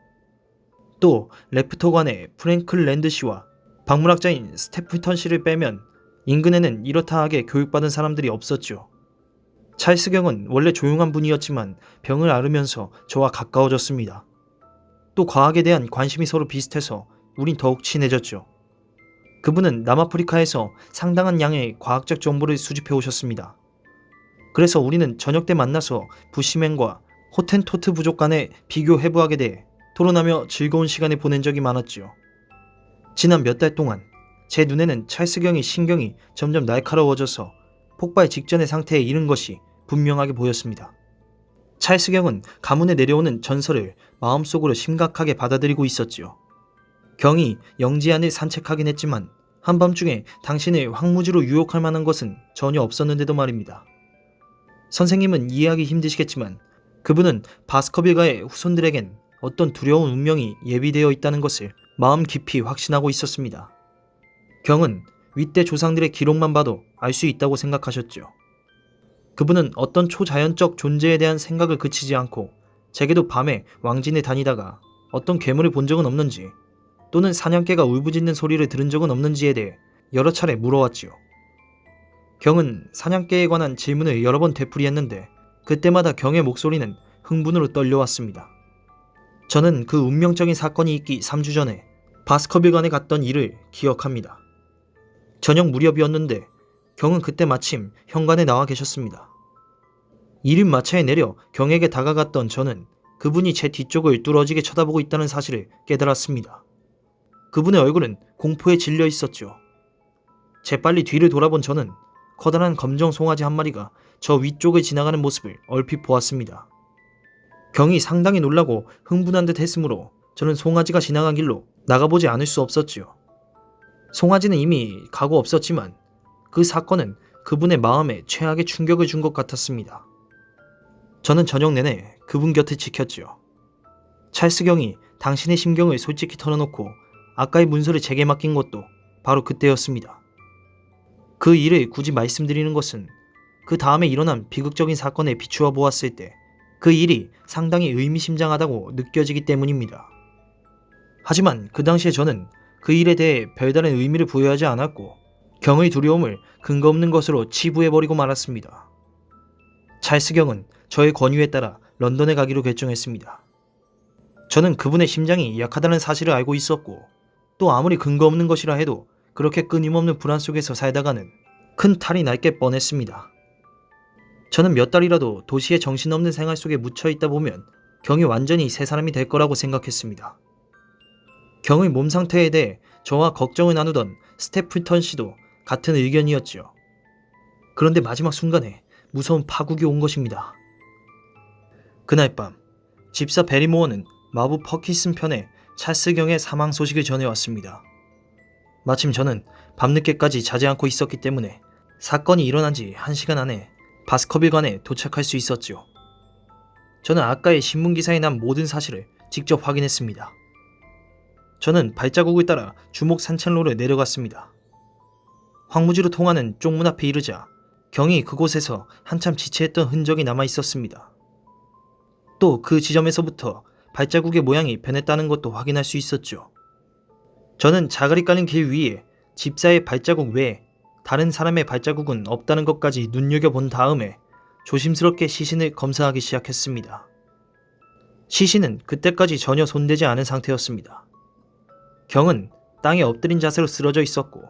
또 레프터관의 프랭클 랜드 씨와 박물학자인 스태플턴 씨를 빼면 인근에는 이렇다 하게 교육받은 사람들이 없었죠. 찰스 경은 원래 조용한 분이었지만 병을 앓으면서 저와 가까워졌습니다. 또 과학에 대한 관심이 서로 비슷해서 우린 더욱 친해졌죠. 그분은 남아프리카에서 상당한 양의 과학적 정보를 수집해 오셨습니다. 그래서 우리는 저녁 때 만나서 부시맨과 호텐토트 부족 간의 비교 해부학에 대해 토론하며 즐거운 시간을 보낸 적이 많았지요. 지난 몇 달 동안 제 눈에는 찰스 경의 신경이 점점 날카로워져서 폭발 직전의 상태에 이른 것이 분명하게 보였습니다. 찰스 경은 가문에 내려오는 전설을 마음속으로 심각하게 받아들이고 있었지요. 경이 영지안을 산책하긴 했지만 한밤중에 당신을 황무지로 유혹할 만한 것은 전혀 없었는데도 말입니다. 선생님은 이해하기 힘드시겠지만 그분은 바스커빌가의 후손들에겐 어떤 두려운 운명이 예비되어 있다는 것을 마음 깊이 확신하고 있었습니다. 경은 윗대 조상들의 기록만 봐도 알 수 있다고 생각하셨죠. 그분은 어떤 초자연적 존재에 대한 생각을 그치지 않고 제게도 밤에 왕진에 다니다가 어떤 괴물을 본 적은 없는지 또는 사냥개가 울부짖는 소리를 들은 적은 없는지에 대해 여러 차례 물어왔지요. 경은 사냥개에 관한 질문을 여러 번 되풀이했는데 그때마다 경의 목소리는 흥분으로 떨려왔습니다. 저는 그 운명적인 사건이 있기 3주 전에 바스커빌관에 갔던 일을 기억합니다. 저녁 무렵이었는데 경은 그때 마침 현관에 나와 계셨습니다. 이른 마차에 내려 경에게 다가갔던 저는 그분이 제 뒤쪽을 뚫어지게 쳐다보고 있다는 사실을 깨달았습니다. 그분의 얼굴은 공포에 질려 있었죠. 재빨리 뒤를 돌아본 저는 커다란 검정 송아지 한 마리가 저 위쪽을 지나가는 모습을 얼핏 보았습니다. 경이 상당히 놀라고 흥분한 듯 했으므로 저는 송아지가 지나간 길로 나가보지 않을 수 없었지요. 송아지는 이미 가고 없었지만 그 사건은 그분의 마음에 최악의 충격을 준 것 같았습니다. 저는 저녁 내내 그분 곁을 지켰지요. 찰스 경이 당신의 심경을 솔직히 털어놓고 아까의 문서를 제게 맡긴 것도 바로 그때였습니다. 그 일을 굳이 말씀드리는 것은 그 다음에 일어난 비극적인 사건에 비추어 보았을 때 그 일이 상당히 의미심장하다고 느껴지기 때문입니다. 하지만 그 당시에 저는 그 일에 대해 별다른 의미를 부여하지 않았고 경의 두려움을 근거 없는 것으로 치부해버리고 말았습니다. 찰스 경은 저의 권유에 따라 런던에 가기로 결정했습니다. 저는 그분의 심장이 약하다는 사실을 알고 있었고 또 아무리 근거 없는 것이라 해도 그렇게 끊임없는 불안 속에서 살다가는 큰 탈이 날 게 뻔했습니다. 저는 몇 달이라도 도시의 정신없는 생활 속에 묻혀있다 보면 경이 완전히 새 사람이 될 거라고 생각했습니다. 경의 몸 상태에 대해 저와 걱정을 나누던 스태플턴 씨도 같은 의견이었죠. 그런데 마지막 순간에 무서운 파국이 온 것입니다. 그날 밤 집사 베리모어는 마부 퍼킨슨 편에 찰스 경의 사망 소식을 전해왔습니다. 마침 저는 밤늦게까지 자지 않고 있었기 때문에 사건이 일어난 지 1시간 안에 바스커빌관에 도착할 수 있었죠. 저는 아까의 신문기사에 난 모든 사실을 직접 확인했습니다. 저는 발자국을 따라 주목 산책로를 내려갔습니다. 황무지로 통하는 쪽문 앞에 이르자 경이 그곳에서 한참 지체했던 흔적이 남아 있었습니다. 또 그 지점에서부터 발자국의 모양이 변했다는 것도 확인할 수 있었죠. 저는 자갈이 깔린 길 위에 집사의 발자국 외에 다른 사람의 발자국은 없다는 것까지 눈여겨본 다음에 조심스럽게 시신을 검사하기 시작했습니다. 시신은 그때까지 전혀 손대지 않은 상태였습니다. 경은 땅에 엎드린 자세로 쓰러져 있었고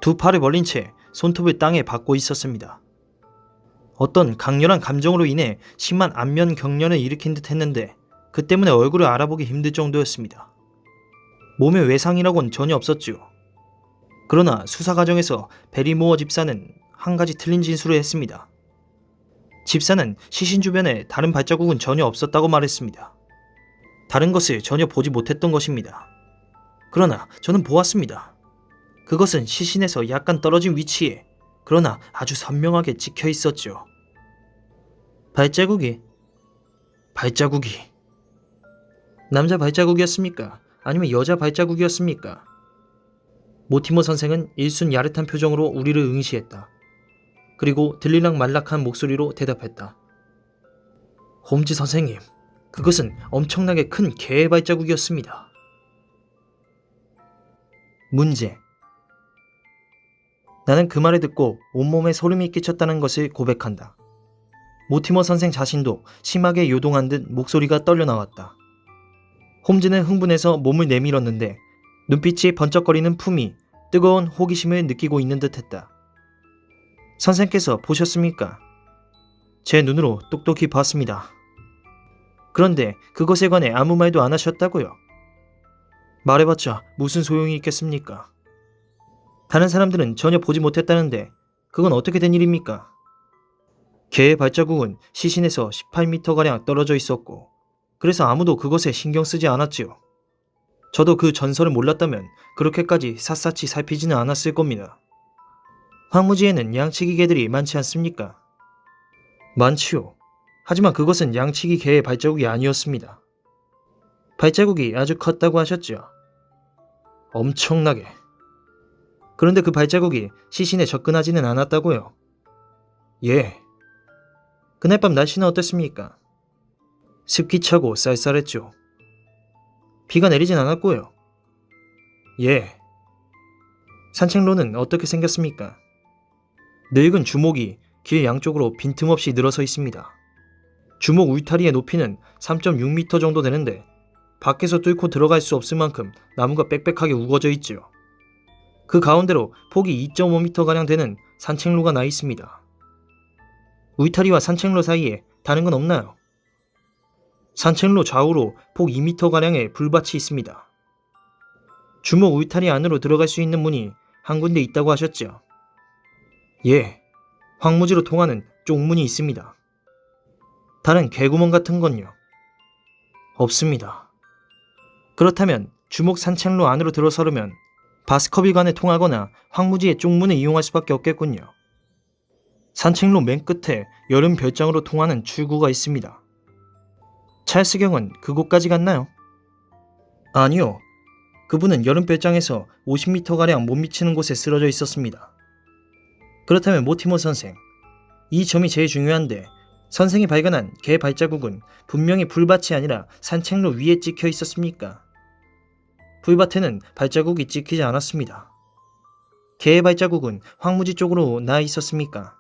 두 팔을 벌린 채 손톱을 땅에 박고 있었습니다. 어떤 강렬한 감정으로 인해 심한 안면 경련을 일으킨 듯 했는데 그 때문에 얼굴을 알아보기 힘들 정도였습니다. 몸에 외상이라고는 전혀 없었죠. 그러나 수사 과정에서 베리모어 집사는 한 가지 틀린 진술을 했습니다. 집사는 시신 주변에 다른 발자국은 전혀 없었다고 말했습니다. 다른 것을 전혀 보지 못했던 것입니다. 그러나 저는 보았습니다. 그것은 시신에서 약간 떨어진 위치에 그러나 아주 선명하게 찍혀 있었죠. 발자국이 남자 발자국이었습니까? 아니면 여자 발자국이었습니까? 모티머 선생은 일순 야릇한 표정으로 우리를 응시했다. 그리고 들리락 말락한 목소리로 대답했다. 홈즈 선생님, 그것은 엄청나게 큰 개의 발자국이었습니다. 문제. 나는 그 말을 듣고 온몸에 소름이 끼쳤다는 것을 고백한다. 모티머 선생 자신도 심하게 요동한 듯 목소리가 떨려 나왔다. 홈즈는 흥분해서 몸을 내밀었는데 눈빛이 번쩍거리는 품이 뜨거운 호기심을 느끼고 있는 듯했다. 선생께서 보셨습니까? 제 눈으로 똑똑히 봤습니다. 그런데 그것에 관해 아무 말도 안 하셨다고요? 말해봤자 무슨 소용이 있겠습니까? 다른 사람들은 전혀 보지 못했다는데 그건 어떻게 된 일입니까? 개의 발자국은 시신에서 18m가량 떨어져 있었고 그래서 아무도 그것에 신경 쓰지 않았지요. 저도 그 전설을 몰랐다면 그렇게까지 샅샅이 살피지는 않았을 겁니다. 황무지에는 양치기 개들이 많지 않습니까? 많지요. 하지만 그것은 양치기 개의 발자국이 아니었습니다. 발자국이 아주 컸다고 하셨죠? 엄청나게. 그런데 그 발자국이 시신에 접근하지는 않았다고요? 예. 그날 밤 날씨는 어땠습니까? 습기 차고 쌀쌀했죠. 비가 내리진 않았고요. 예. 산책로는 어떻게 생겼습니까? 늙은 주목이 길 양쪽으로 빈틈없이 늘어서 있습니다. 주목 울타리의 높이는 3.6m 정도 되는데 밖에서 뚫고 들어갈 수 없을 만큼 나무가 빽빽하게 우거져 있죠. 그 가운데로 폭이 2.5m가량 되는 산책로가 나 있습니다. 울타리와 산책로 사이에 다른 건 없나요? 산책로 좌우로 폭 2m가량의 불밭이 있습니다. 주목 울타리 안으로 들어갈 수 있는 문이 한 군데 있다고 하셨죠? 예, 황무지로 통하는 쪽문이 있습니다. 다른 개구멍 같은 건요? 없습니다. 그렇다면 주목 산책로 안으로 들어서려면 바스커빌관에 통하거나 황무지의 쪽문을 이용할 수밖에 없겠군요. 산책로 맨 끝에 여름 별장으로 통하는 출구가 있습니다. 찰스경은 그곳까지 갔나요? 아니요. 그분은 여름 별장에서 50m가량 못 미치는 곳에 쓰러져 있었습니다. 그렇다면 모티머 선생, 이 점이 제일 중요한데 선생이 발견한 개 발자국은 분명히 불밭이 아니라 산책로 위에 찍혀 있었습니까? 불밭에는 발자국이 찍히지 않았습니다. 개의 발자국은 황무지 쪽으로 나 있었습니까?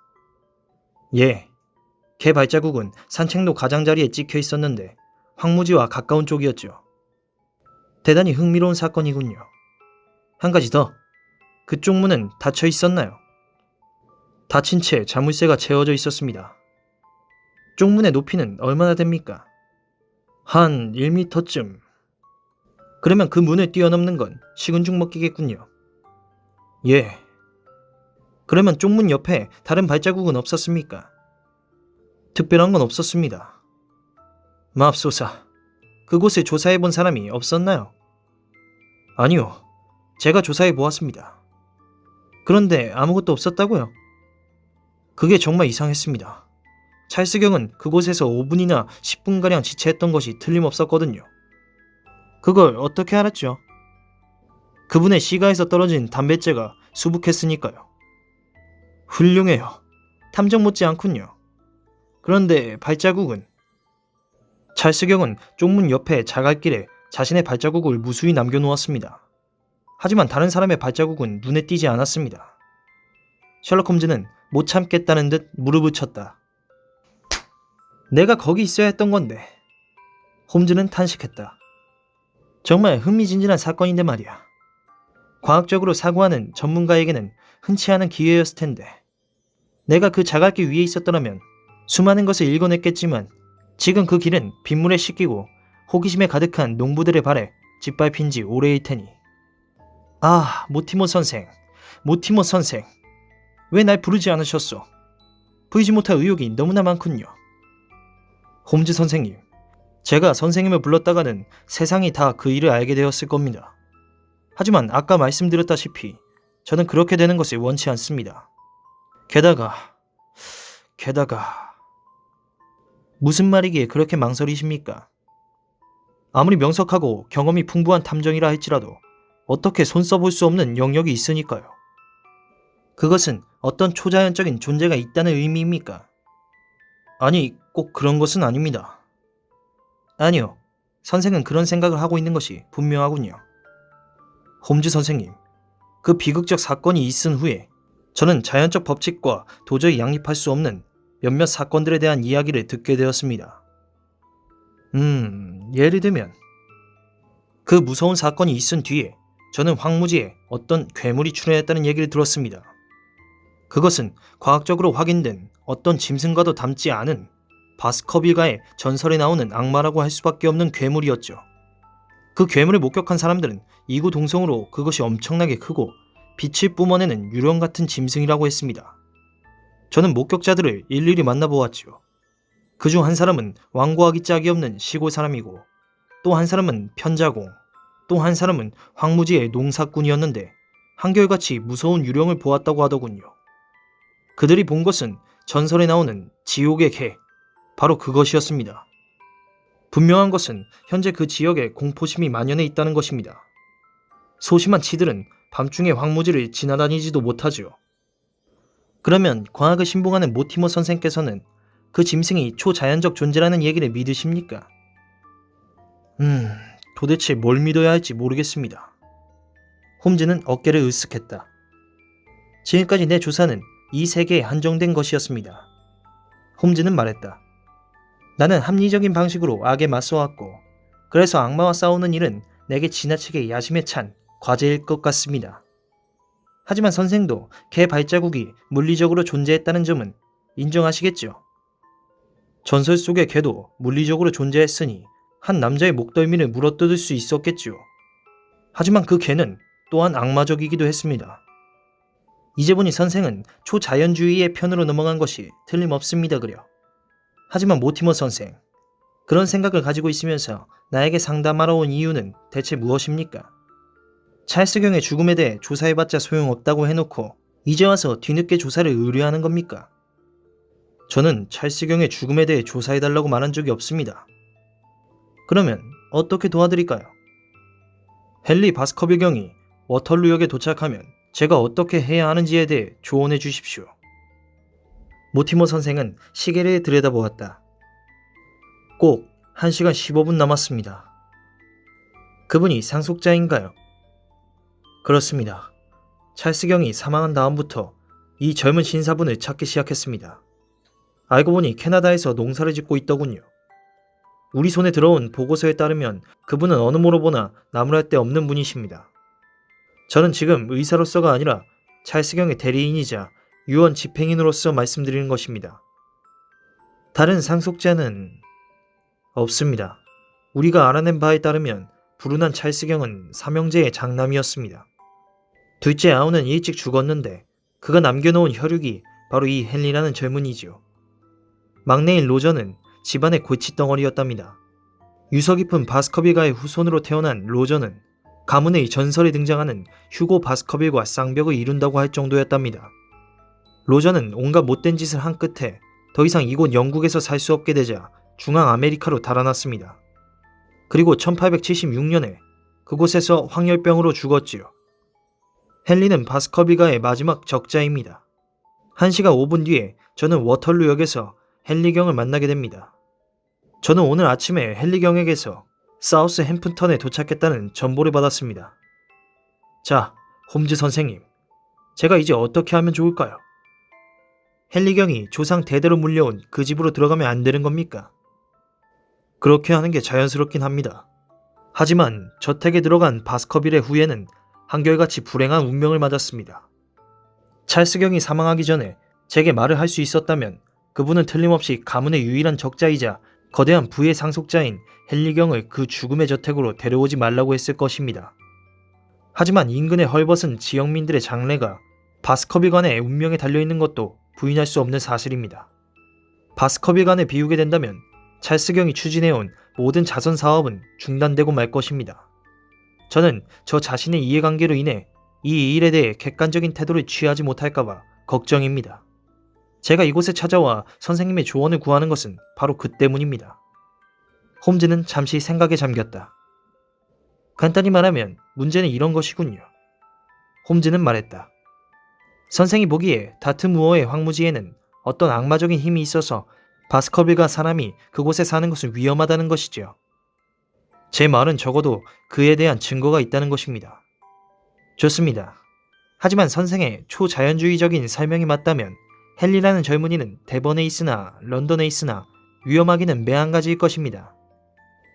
예. 개 발자국은 산책로 가장자리에 찍혀 있었는데 황무지와 가까운 쪽이었죠. 대단히 흥미로운 사건이군요. 한 가지 더. 그쪽 문은 닫혀 있었나요? 닫힌 채 자물쇠가 채워져 있었습니다. 쪽문의 높이는 얼마나 됩니까? 한 1m쯤. 그러면 그 문을 뛰어넘는 건 식은 죽 먹기겠군요. 예. 그러면 쪽문 옆에 다른 발자국은 없었습니까? 특별한 건 없었습니다. 맙소사, 그곳을 조사해 본 사람이 없었나요? 아니요. 제가 조사해 보았습니다. 그런데 아무것도 없었다고요? 그게 정말 이상했습니다. 찰스경은 그곳에서 5분이나 10분가량 지체했던 것이 틀림없었거든요. 그걸 어떻게 알았죠? 그분의 시가에서 떨어진 담뱃재가 수북했으니까요. 훌륭해요. 탐정 못지 않군요. 그런데 발자국은? 찰스경은 쪽문 옆에 자갈길에 자신의 발자국을 무수히 남겨놓았습니다. 하지만 다른 사람의 발자국은 눈에 띄지 않았습니다. 셜록 홈즈는 못 참겠다는 듯 무릎을 쳤다. 내가 거기 있어야 했던 건데. 홈즈는 탄식했다. 정말 흥미진진한 사건인데 말이야. 과학적으로 사고하는 전문가에게는 흔치 않은 기회였을 텐데. 내가 그 자갈길 위에 있었더라면 수많은 것을 읽어냈겠지만 지금 그 길은 빗물에 씻기고 호기심에 가득한 농부들의 발에 짓밟힌 지 오래일 테니. 아, 모티머 선생. 모티머 선생. 왜 날 부르지 않으셨소? 보이지 못할 의욕이 너무나 많군요. 홈즈 선생님, 제가 선생님을 불렀다가는 세상이 다 그 일을 알게 되었을 겁니다. 하지만 아까 말씀드렸다시피 저는 그렇게 되는 것을 원치 않습니다. 게다가 무슨 말이기에 그렇게 망설이십니까? 아무리 명석하고 경험이 풍부한 탐정이라 할지라도 어떻게 손 써볼 수 없는 영역이 있으니까요. 그것은 어떤 초자연적인 존재가 있다는 의미입니까? 아니, 꼭 그런 것은 아닙니다. 아니요, 선생은 그런 생각을 하고 있는 것이 분명하군요. 홈즈 선생님, 그 비극적 사건이 있은 후에 저는 자연적 법칙과 도저히 양립할 수 없는 몇몇 사건들에 대한 이야기를 듣게 되었습니다. 예를 들면 그 무서운 사건이 있은 뒤에 저는 황무지에 어떤 괴물이 출현했다는 얘기를 들었습니다. 그것은 과학적으로 확인된 어떤 짐승과도 닮지 않은 바스커빌가의 전설에 나오는 악마라고 할 수밖에 없는 괴물이었죠. 그 괴물을 목격한 사람들은 이구동성으로 그것이 엄청나게 크고 빛을 뿜어내는 유령 같은 짐승이라고 했습니다. 저는 목격자들을 일일이 만나보았지요. 그중 한 사람은 완고하기 짝이 없는 시골 사람이고 또 한 사람은 편자공, 또 한 사람은 황무지의 농사꾼이었는데 한결같이 무서운 유령을 보았다고 하더군요. 그들이 본 것은 전설에 나오는 지옥의 개, 바로 그것이었습니다. 분명한 것은 현재 그 지역에 공포심이 만연해 있다는 것입니다. 소심한 치들은 밤중에 황무지를 지나다니지도 못하지요. 그러면 과학을 신봉하는 모티머 선생께서는 그 짐승이 초자연적 존재라는 얘기를 믿으십니까? 도대체 뭘 믿어야 할지 모르겠습니다. 홈즈는 어깨를 으쓱했다. 지금까지 내 조사는 이 세계에 한정된 것이었습니다. 홈즈는 말했다. 나는 합리적인 방식으로 악에 맞서왔고 그래서 악마와 싸우는 일은 내게 지나치게 야심에 찬 과제일 것 같습니다. 하지만 선생도 개 발자국이 물리적으로 존재했다는 점은 인정하시겠죠? 전설 속의 개도 물리적으로 존재했으니 한 남자의 목덜미를 물어뜯을 수 있었겠죠. 하지만 그 개는 또한 악마적이기도 했습니다. 이제 보니 선생은 초자연주의의 편으로 넘어간 것이 틀림없습니다 그려. 하지만 모티머 선생, 그런 생각을 가지고 있으면서 나에게 상담하러 온 이유는 대체 무엇입니까? 찰스경의 죽음에 대해 조사해봤자 소용없다고 해놓고 이제 와서 뒤늦게 조사를 의뢰하는 겁니까? 저는 찰스경의 죽음에 대해 조사해달라고 말한 적이 없습니다. 그러면 어떻게 도와드릴까요? 헨리 바스커빌 경이 워털루역에 도착하면 제가 어떻게 해야 하는지에 대해 조언해 주십시오. 모티머 선생은 시계를 들여다보았다. 꼭 1시간 15분 남았습니다. 그분이 상속자인가요? 그렇습니다. 찰스경이 사망한 다음부터 이 젊은 신사분을 찾기 시작했습니다. 알고 보니 캐나다에서 농사를 짓고 있더군요. 우리 손에 들어온 보고서에 따르면 그분은 어느 모로 보나 나무랄 데 없는 분이십니다. 저는 지금 의사로서가 아니라 찰스경의 대리인이자 유언 집행인으로서 말씀드리는 것입니다. 다른 상속자는 없습니다. 우리가 알아낸 바에 따르면 불운한 찰스경은 삼형제의 장남이었습니다. 둘째 아우는 일찍 죽었는데 그가 남겨놓은 혈육이 바로 이 헨리라는 젊은이지요. 막내인 로저는 집안의 골칫덩어리였답니다. 유서 깊은 바스커빌가의 후손으로 태어난 로저는 가문의 전설에 등장하는 휴고 바스커빌과 쌍벽을 이룬다고 할 정도였답니다. 로저는 온갖 못된 짓을 한 끝에 더 이상 이곳 영국에서 살 수 없게 되자 중앙 아메리카로 달아났습니다. 그리고 1876년에 그곳에서 황열병으로 죽었지요. 헨리는 바스커빌가의 마지막 적자입니다. 1시간 5분 뒤에 저는 워털루역에서 헨리경을 만나게 됩니다. 저는 오늘 아침에 헨리경에게서 사우스 햄프턴에 도착했다는 전보를 받았습니다. 자, 홈즈 선생님, 제가 이제 어떻게 하면 좋을까요? 헨리경이 조상 대대로 물려온 그 집으로 들어가면 안 되는 겁니까? 그렇게 하는 게 자연스럽긴 합니다. 하지만 저택에 들어간 바스커빌의 후예는 한결같이 불행한 운명을 맞았습니다. 찰스경이 사망하기 전에 제게 말을 할 수 있었다면 그분은 틀림없이 가문의 유일한 적자이자 거대한 부의 상속자인 헨리경을 그 죽음의 저택으로 데려오지 말라고 했을 것입니다. 하지만 인근의 헐벗은 지역민들의 장래가 바스커빌간의 운명에 달려있는 것도 부인할 수 없는 사실입니다. 바스커빌간을 비우게 된다면 찰스경이 추진해온 모든 자선 사업은 중단되고 말 것입니다. 저는 저 자신의 이해관계로 인해 이 일에 대해 객관적인 태도를 취하지 못할까봐 걱정입니다. 제가 이곳에 찾아와 선생님의 조언을 구하는 것은 바로 그 때문입니다. 홈즈는 잠시 생각에 잠겼다. 간단히 말하면 문제는 이런 것이군요. 홈즈는 말했다. 선생이 보기에 다트무어의 황무지에는 어떤 악마적인 힘이 있어서 바스커빌가 사람이 그곳에 사는 것은 위험하다는 것이죠. 제 말은 적어도 그에 대한 증거가 있다는 것입니다. 좋습니다. 하지만 선생의 초자연주의적인 설명이 맞다면 헨리라는 젊은이는 대번에 있으나 런던에 있으나 위험하기는 매한가지일 것입니다.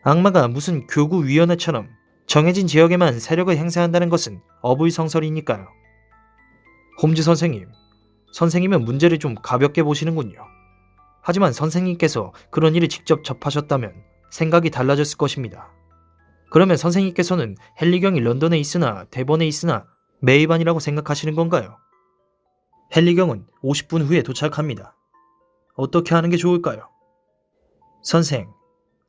악마가 무슨 교구위원회처럼 정해진 지역에만 세력을 행사한다는 것은 어불성설이니까요. 홈즈 선생님, 선생님은 문제를 좀 가볍게 보시는군요. 하지만 선생님께서 그런 일을 직접 접하셨다면 생각이 달라졌을 것입니다. 그러면 선생님께서는 헨리경이 런던에 있으나 대번에 있으나 매일반이라고 생각하시는 건가요? 헨리경은 50분 후에 도착합니다. 어떻게 하는 게 좋을까요? 선생,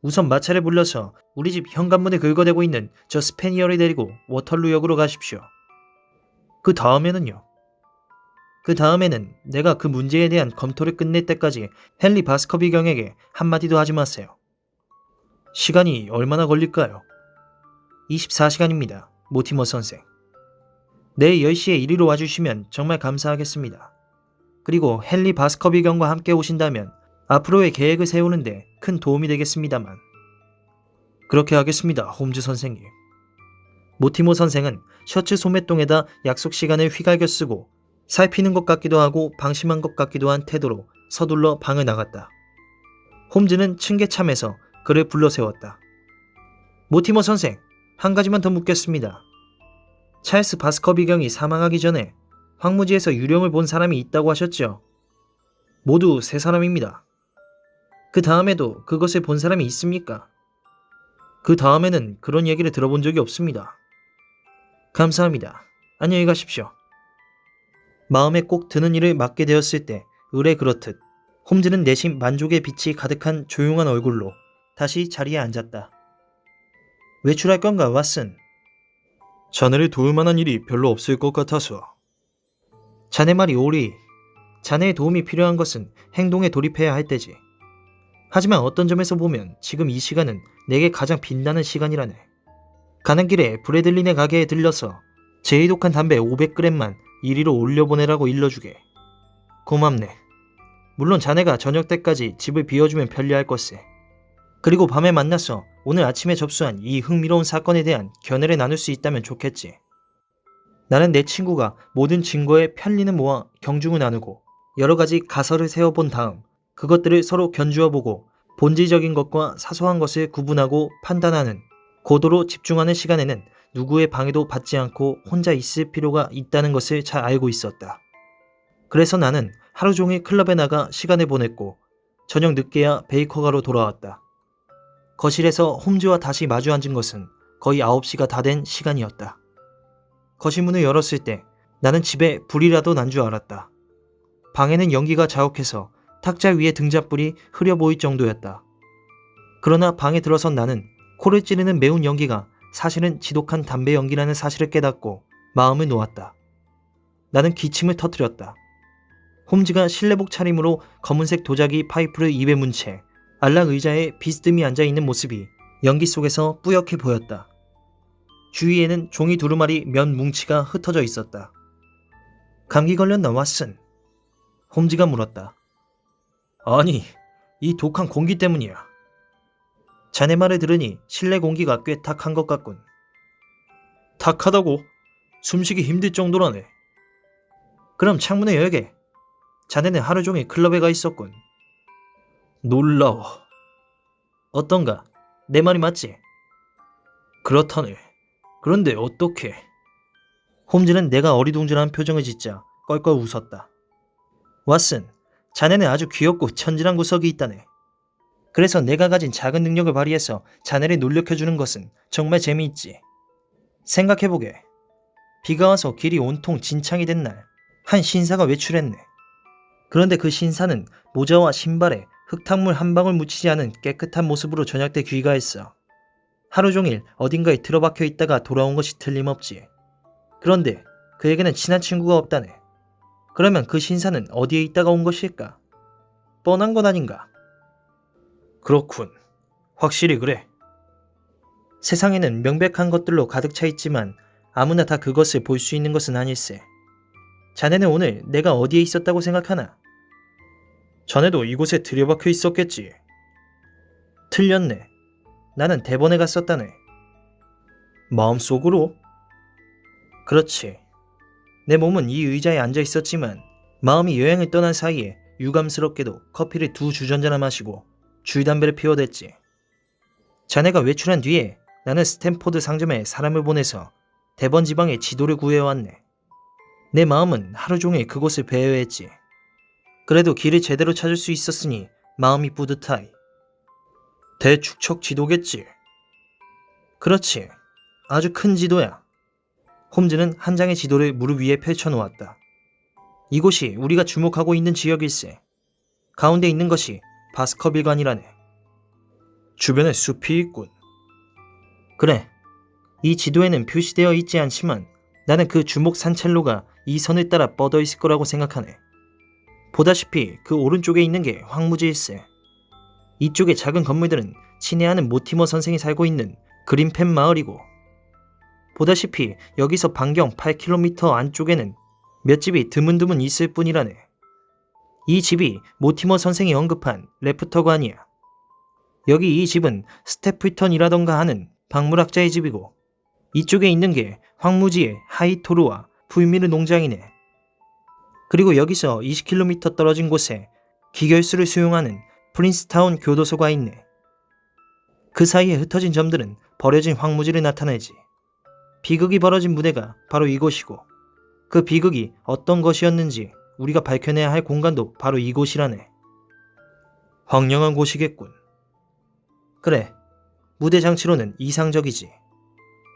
우선 마차를 불러서 우리 집 현관문에 긁어대고 있는 저 스페니얼을 데리고 워털루역으로 가십시오. 그 다음에는요? 그 다음에는 내가 그 문제에 대한 검토를 끝낼 때까지 헨리 바스커빌경에게 한마디도 하지 마세요. 시간이 얼마나 걸릴까요? 24시간입니다. 모티머 선생. 내일 10시에 이리로 와주시면 정말 감사하겠습니다. 그리고 헨리 바스커빌경과 함께 오신다면 앞으로의 계획을 세우는데 큰 도움이 되겠습니다만. 그렇게 하겠습니다, 홈즈 선생님. 모티머 선생은 셔츠 소매통에다 약속 시간을 휘갈겨 쓰고 살피는 것 같기도 하고 방심한 것 같기도 한 태도로 서둘러 방을 나갔다. 홈즈는 층계참에서 그를 불러 세웠다. 모티머 선생, 한 가지만 더 묻겠습니다. 찰스 바스커빌경이 사망하기 전에 황무지에서 유령을 본 사람이 있다고 하셨죠? 모두 3사람입니다. 그 다음에도 그것을 본 사람이 있습니까? 그 다음에는 그런 얘기를 들어본 적이 없습니다. 감사합니다. 안녕히 가십시오. 마음에 꼭 드는 일을 맡게 되었을 때 의뢰 그렇듯 홈즈는 내심 만족의 빛이 가득한 조용한 얼굴로 다시 자리에 앉았다. 외출할 건가, 왓슨? 자네를 도울 만한 일이 별로 없을 것 같아서. 자네 말이 옳으리. 자네의 도움이 필요한 것은 행동에 돌입해야 할 때지. 하지만 어떤 점에서 보면 지금 이 시간은 내게 가장 빛나는 시간이라네. 가는 길에 브래들린의 가게에 들려서 제이독한 담배 500g만 이리로 올려보내라고 일러주게. 고맙네. 물론 자네가 저녁 때까지 집을 비워주면 편리할 것세. 그리고 밤에 만나서 오늘 아침에 접수한 이 흥미로운 사건에 대한 견해를 나눌 수 있다면 좋겠지. 나는 내 친구가 모든 증거에 편리는 모아 경중을 나누고 여러 가지 가설을 세워본 다음 그것들을 서로 견주어보고 본질적인 것과 사소한 것을 구분하고 판단하는 고도로 집중하는 시간에는 누구의 방해도 받지 않고 혼자 있을 필요가 있다는 것을 잘 알고 있었다. 그래서 나는 하루 종일 클럽에 나가 시간을 보냈고 저녁 늦게야 베이커가로 돌아왔다. 거실에서 홈즈와 다시 마주 앉은 것은 거의 9시가 다 된 시간이었다. 거실 문을 열었을 때 나는 집에 불이라도 난 줄 알았다. 방에는 연기가 자욱해서 탁자 위에 등잔불이 흐려 보일 정도였다. 그러나 방에 들어선 나는 코를 찌르는 매운 연기가 사실은 지독한 담배 연기라는 사실을 깨닫고 마음을 놓았다. 나는 기침을 터뜨렸다. 홈즈가 실내복 차림으로 검은색 도자기 파이프를 입에 문 채 안락 의자에 비스듬히 앉아있는 모습이 연기 속에서 뿌옇게 보였다. 주위에는 종이 두루마리 면 뭉치가 흩어져 있었다. 감기 걸렸나 왓슨? 홈즈가 물었다. 아니, 이 독한 공기 때문이야. 자네 말을 들으니 실내 공기가 꽤 탁한 것 같군. 탁하다고? 숨쉬기 힘들 정도라네. 그럼 창문을 열게. 자네는 하루 종일 클럽에 가 있었군. 놀라워. 어떤가? 내 말이 맞지? 그렇다네. 그런데 어떻게? 홈즈는 내가 어리둥절한 표정을 짓자 껄껄 웃었다. 왓슨, 자네는 아주 귀엽고 천진한 구석이 있다네. 그래서 내가 가진 작은 능력을 발휘해서 자네를 놀래켜주는 것은 정말 재미있지. 생각해보게. 비가 와서 길이 온통 진창이 된 날, 한 신사가 외출했네. 그런데 그 신사는 모자와 신발에 흙탕물 한 방울 묻히지 않은 깨끗한 모습으로 저녁 때 귀가했어. 하루 종일 어딘가에 틀어박혀 있다가 돌아온 것이 틀림없지. 그런데 그에게는 친한 친구가 없다네. 그러면 그 신사는 어디에 있다가 온 것일까? 뻔한 건 아닌가? 그렇군. 확실히 그래. 세상에는 명백한 것들로 가득 차 있지만 아무나 다 그것을 볼 수 있는 것은 아닐세. 자네는 오늘 내가 어디에 있었다고 생각하나? 자네도 이곳에 들여박혀 있었겠지. 틀렸네. 나는 대번에 갔었다네. 마음속으로? 그렇지. 내 몸은 이 의자에 앉아 있었지만 마음이 여행을 떠난 사이에 유감스럽게도 커피를 2주전자나 마시고 줄담배를 피워댔지. 자네가 외출한 뒤에 나는 스탠포드 상점에 사람을 보내서 대번 지방의 지도를 구해왔네. 내 마음은 하루 종일 그곳을 배회했지. 그래도 길을 제대로 찾을 수 있었으니 마음이 뿌듯하이. 대축척 지도겠지. 그렇지. 아주 큰 지도야. 홈즈는 한 장의 지도를 무릎 위에 펼쳐놓았다. 이곳이 우리가 주목하고 있는 지역일세. 가운데 있는 것이 바스커빌관이라네. 주변에 숲이 있군. 그래. 이 지도에는 표시되어 있지 않지만 나는 그 주목 산책로가 이 선을 따라 뻗어 있을 거라고 생각하네. 보다시피 그 오른쪽에 있는 게 황무지일세. 이쪽의 작은 건물들은 친애하는 모티머 선생이 살고 있는 그린펜 마을이고, 보다시피 여기서 반경 8km 안쪽에는 몇 집이 드문드문 있을 뿐이라네. 이 집이 모티머 선생이 언급한 레프터관이야. 여기 이 집은 스태플턴이라던가 하는 박물학자의 집이고, 이쪽에 있는 게 황무지의 하이토르와 풀미르 농장이네. 그리고 여기서 20km 떨어진 곳에 기결수를 수용하는 프린스타운 교도소가 있네. 그 사이에 흩어진 점들은 버려진 황무지를 나타내지. 비극이 벌어진 무대가 바로 이곳이고, 그 비극이 어떤 것이었는지 우리가 밝혀내야 할 공간도 바로 이곳이라네. 황량한 곳이겠군. 그래, 무대 장치로는 이상적이지.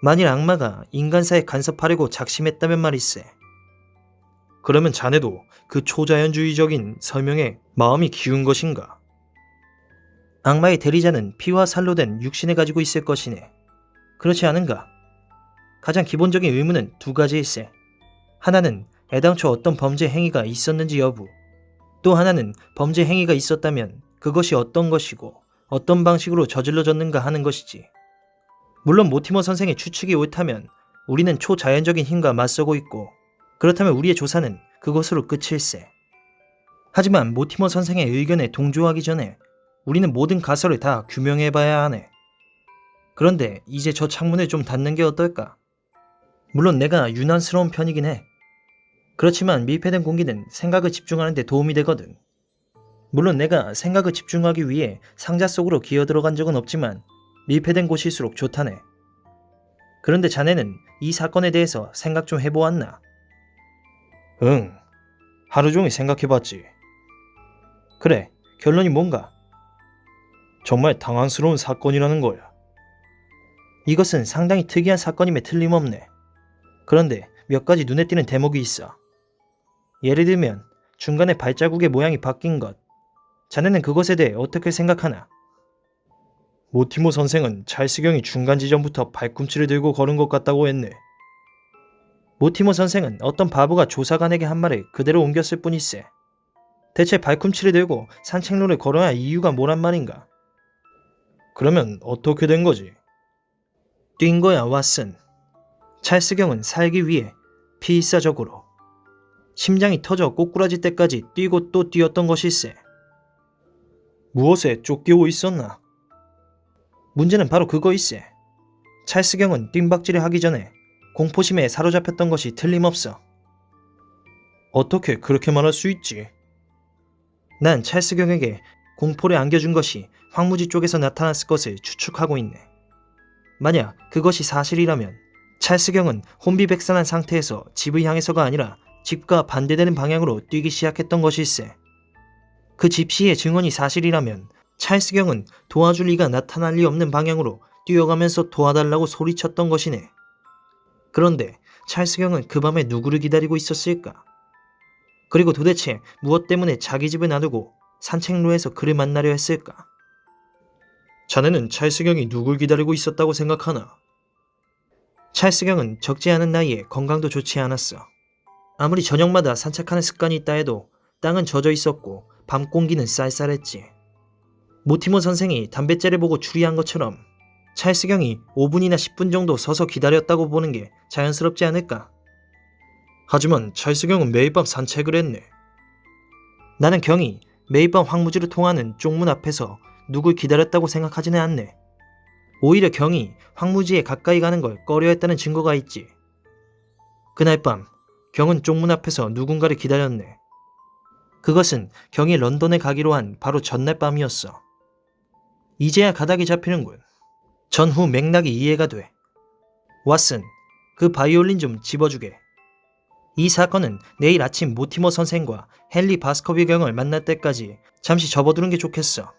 만일 악마가 인간사에 간섭하려고 작심했다면 말일세. 그러면 자네도 그 초자연주의적인 설명에 마음이 기운 것인가? 악마의 대리자는 피와 살로 된 육신을 가지고 있을 것이네. 그렇지 않은가? 가장 기본적인 의문은 두 가지일세. 하나는 애당초 어떤 범죄 행위가 있었는지 여부, 또 하나는 범죄 행위가 있었다면 그것이 어떤 것이고 어떤 방식으로 저질러졌는가 하는 것이지. 물론 모티머 선생의 추측이 옳다면 우리는 초자연적인 힘과 맞서고 있고, 그렇다면 우리의 조사는 그것으로 끝일세. 하지만 모티머 선생의 의견에 동조하기 전에 우리는 모든 가설을 다 규명해봐야 하네. 그런데 이제 저 창문을 좀 닫는 게 어떨까? 물론 내가 유난스러운 편이긴 해. 그렇지만 밀폐된 공기는 생각을 집중하는 데 도움이 되거든. 물론 내가 생각을 집중하기 위해 상자 속으로 기어 들어간 적은 없지만 밀폐된 곳일수록 좋다네. 그런데 자네는 이 사건에 대해서 생각 좀 해보았나? 응, 하루 종일 생각해봤지. 그래, 결론이 뭔가? 정말 당황스러운 사건이라는 거야. 이것은 상당히 특이한 사건임에 틀림없네. 그런데 몇 가지 눈에 띄는 대목이 있어. 예를 들면 중간에 발자국의 모양이 바뀐 것. 자네는 그것에 대해 어떻게 생각하나? 모티모 선생은 찰스경이 중간 지점부터 발꿈치를 들고 걸은 것 같다고 했네. 모티모 선생은 어떤 바보가 조사관에게 한 말을 그대로 옮겼을 뿐일세. 대체 발꿈치를 들고 산책로를 걸어야 할 이유가 뭐란 말인가? 그러면 어떻게 된 거지? 뛴 거야, 왓슨. 찰스경은 살기 위해 필사적으로 심장이 터져 꼬꾸라질 때까지 뛰고 또 뛰었던 것일세. 무엇에 쫓기고 있었나? 문제는 바로 그거일세. 찰스경은 뜀박질을 하기 전에 공포심에 사로잡혔던 것이 틀림없어. 어떻게 그렇게 말할 수 있지? 난 찰스경에게 공포를 안겨준 것이 황무지 쪽에서 나타났을 것을 추측하고 있네. 만약 그것이 사실이라면 찰스경은 혼비백산한 상태에서 집을 향해서가 아니라 집과 반대되는 방향으로 뛰기 시작했던 것일세. 그 집시의 증언이 사실이라면 찰스경은 도와줄 리가 나타날 리 없는 방향으로 뛰어가면서 도와달라고 소리쳤던 것이네. 그런데 찰스경은 그 밤에 누구를 기다리고 있었을까? 그리고 도대체 무엇 때문에 자기 집을 놔두고 산책로에서 그를 만나려 했을까? 자네는 찰스경이 누굴 기다리고 있었다고 생각하나? 찰스경은 적지 않은 나이에 건강도 좋지 않았어. 아무리 저녁마다 산책하는 습관이 있다 해도 땅은 젖어 있었고 밤 공기는 쌀쌀했지. 모티모 선생이 담뱃재를 보고 추리한 것처럼 찰스경이 5분이나 10분 정도 서서 기다렸다고 보는 게 자연스럽지 않을까? 하지만 찰스경은 매일 밤 산책을 했네. 나는 경이 매일 밤 황무지로 통하는 쪽문 앞에서 누굴 기다렸다고 생각하지는 않네. 오히려 경이 황무지에 가까이 가는 걸 꺼려했다는 증거가 있지. 그날 밤 경은 쪽문 앞에서 누군가를 기다렸네. 그것은 경이 런던에 가기로 한 바로 전날 밤이었어. 이제야 가닥이 잡히는군. 전후 맥락이 이해가 돼. 왓슨, 그 바이올린 좀 집어주게. 이 사건은 내일 아침 모티머 선생과 헨리 바스커비 경을 만날 때까지 잠시 접어두는 게 좋겠어.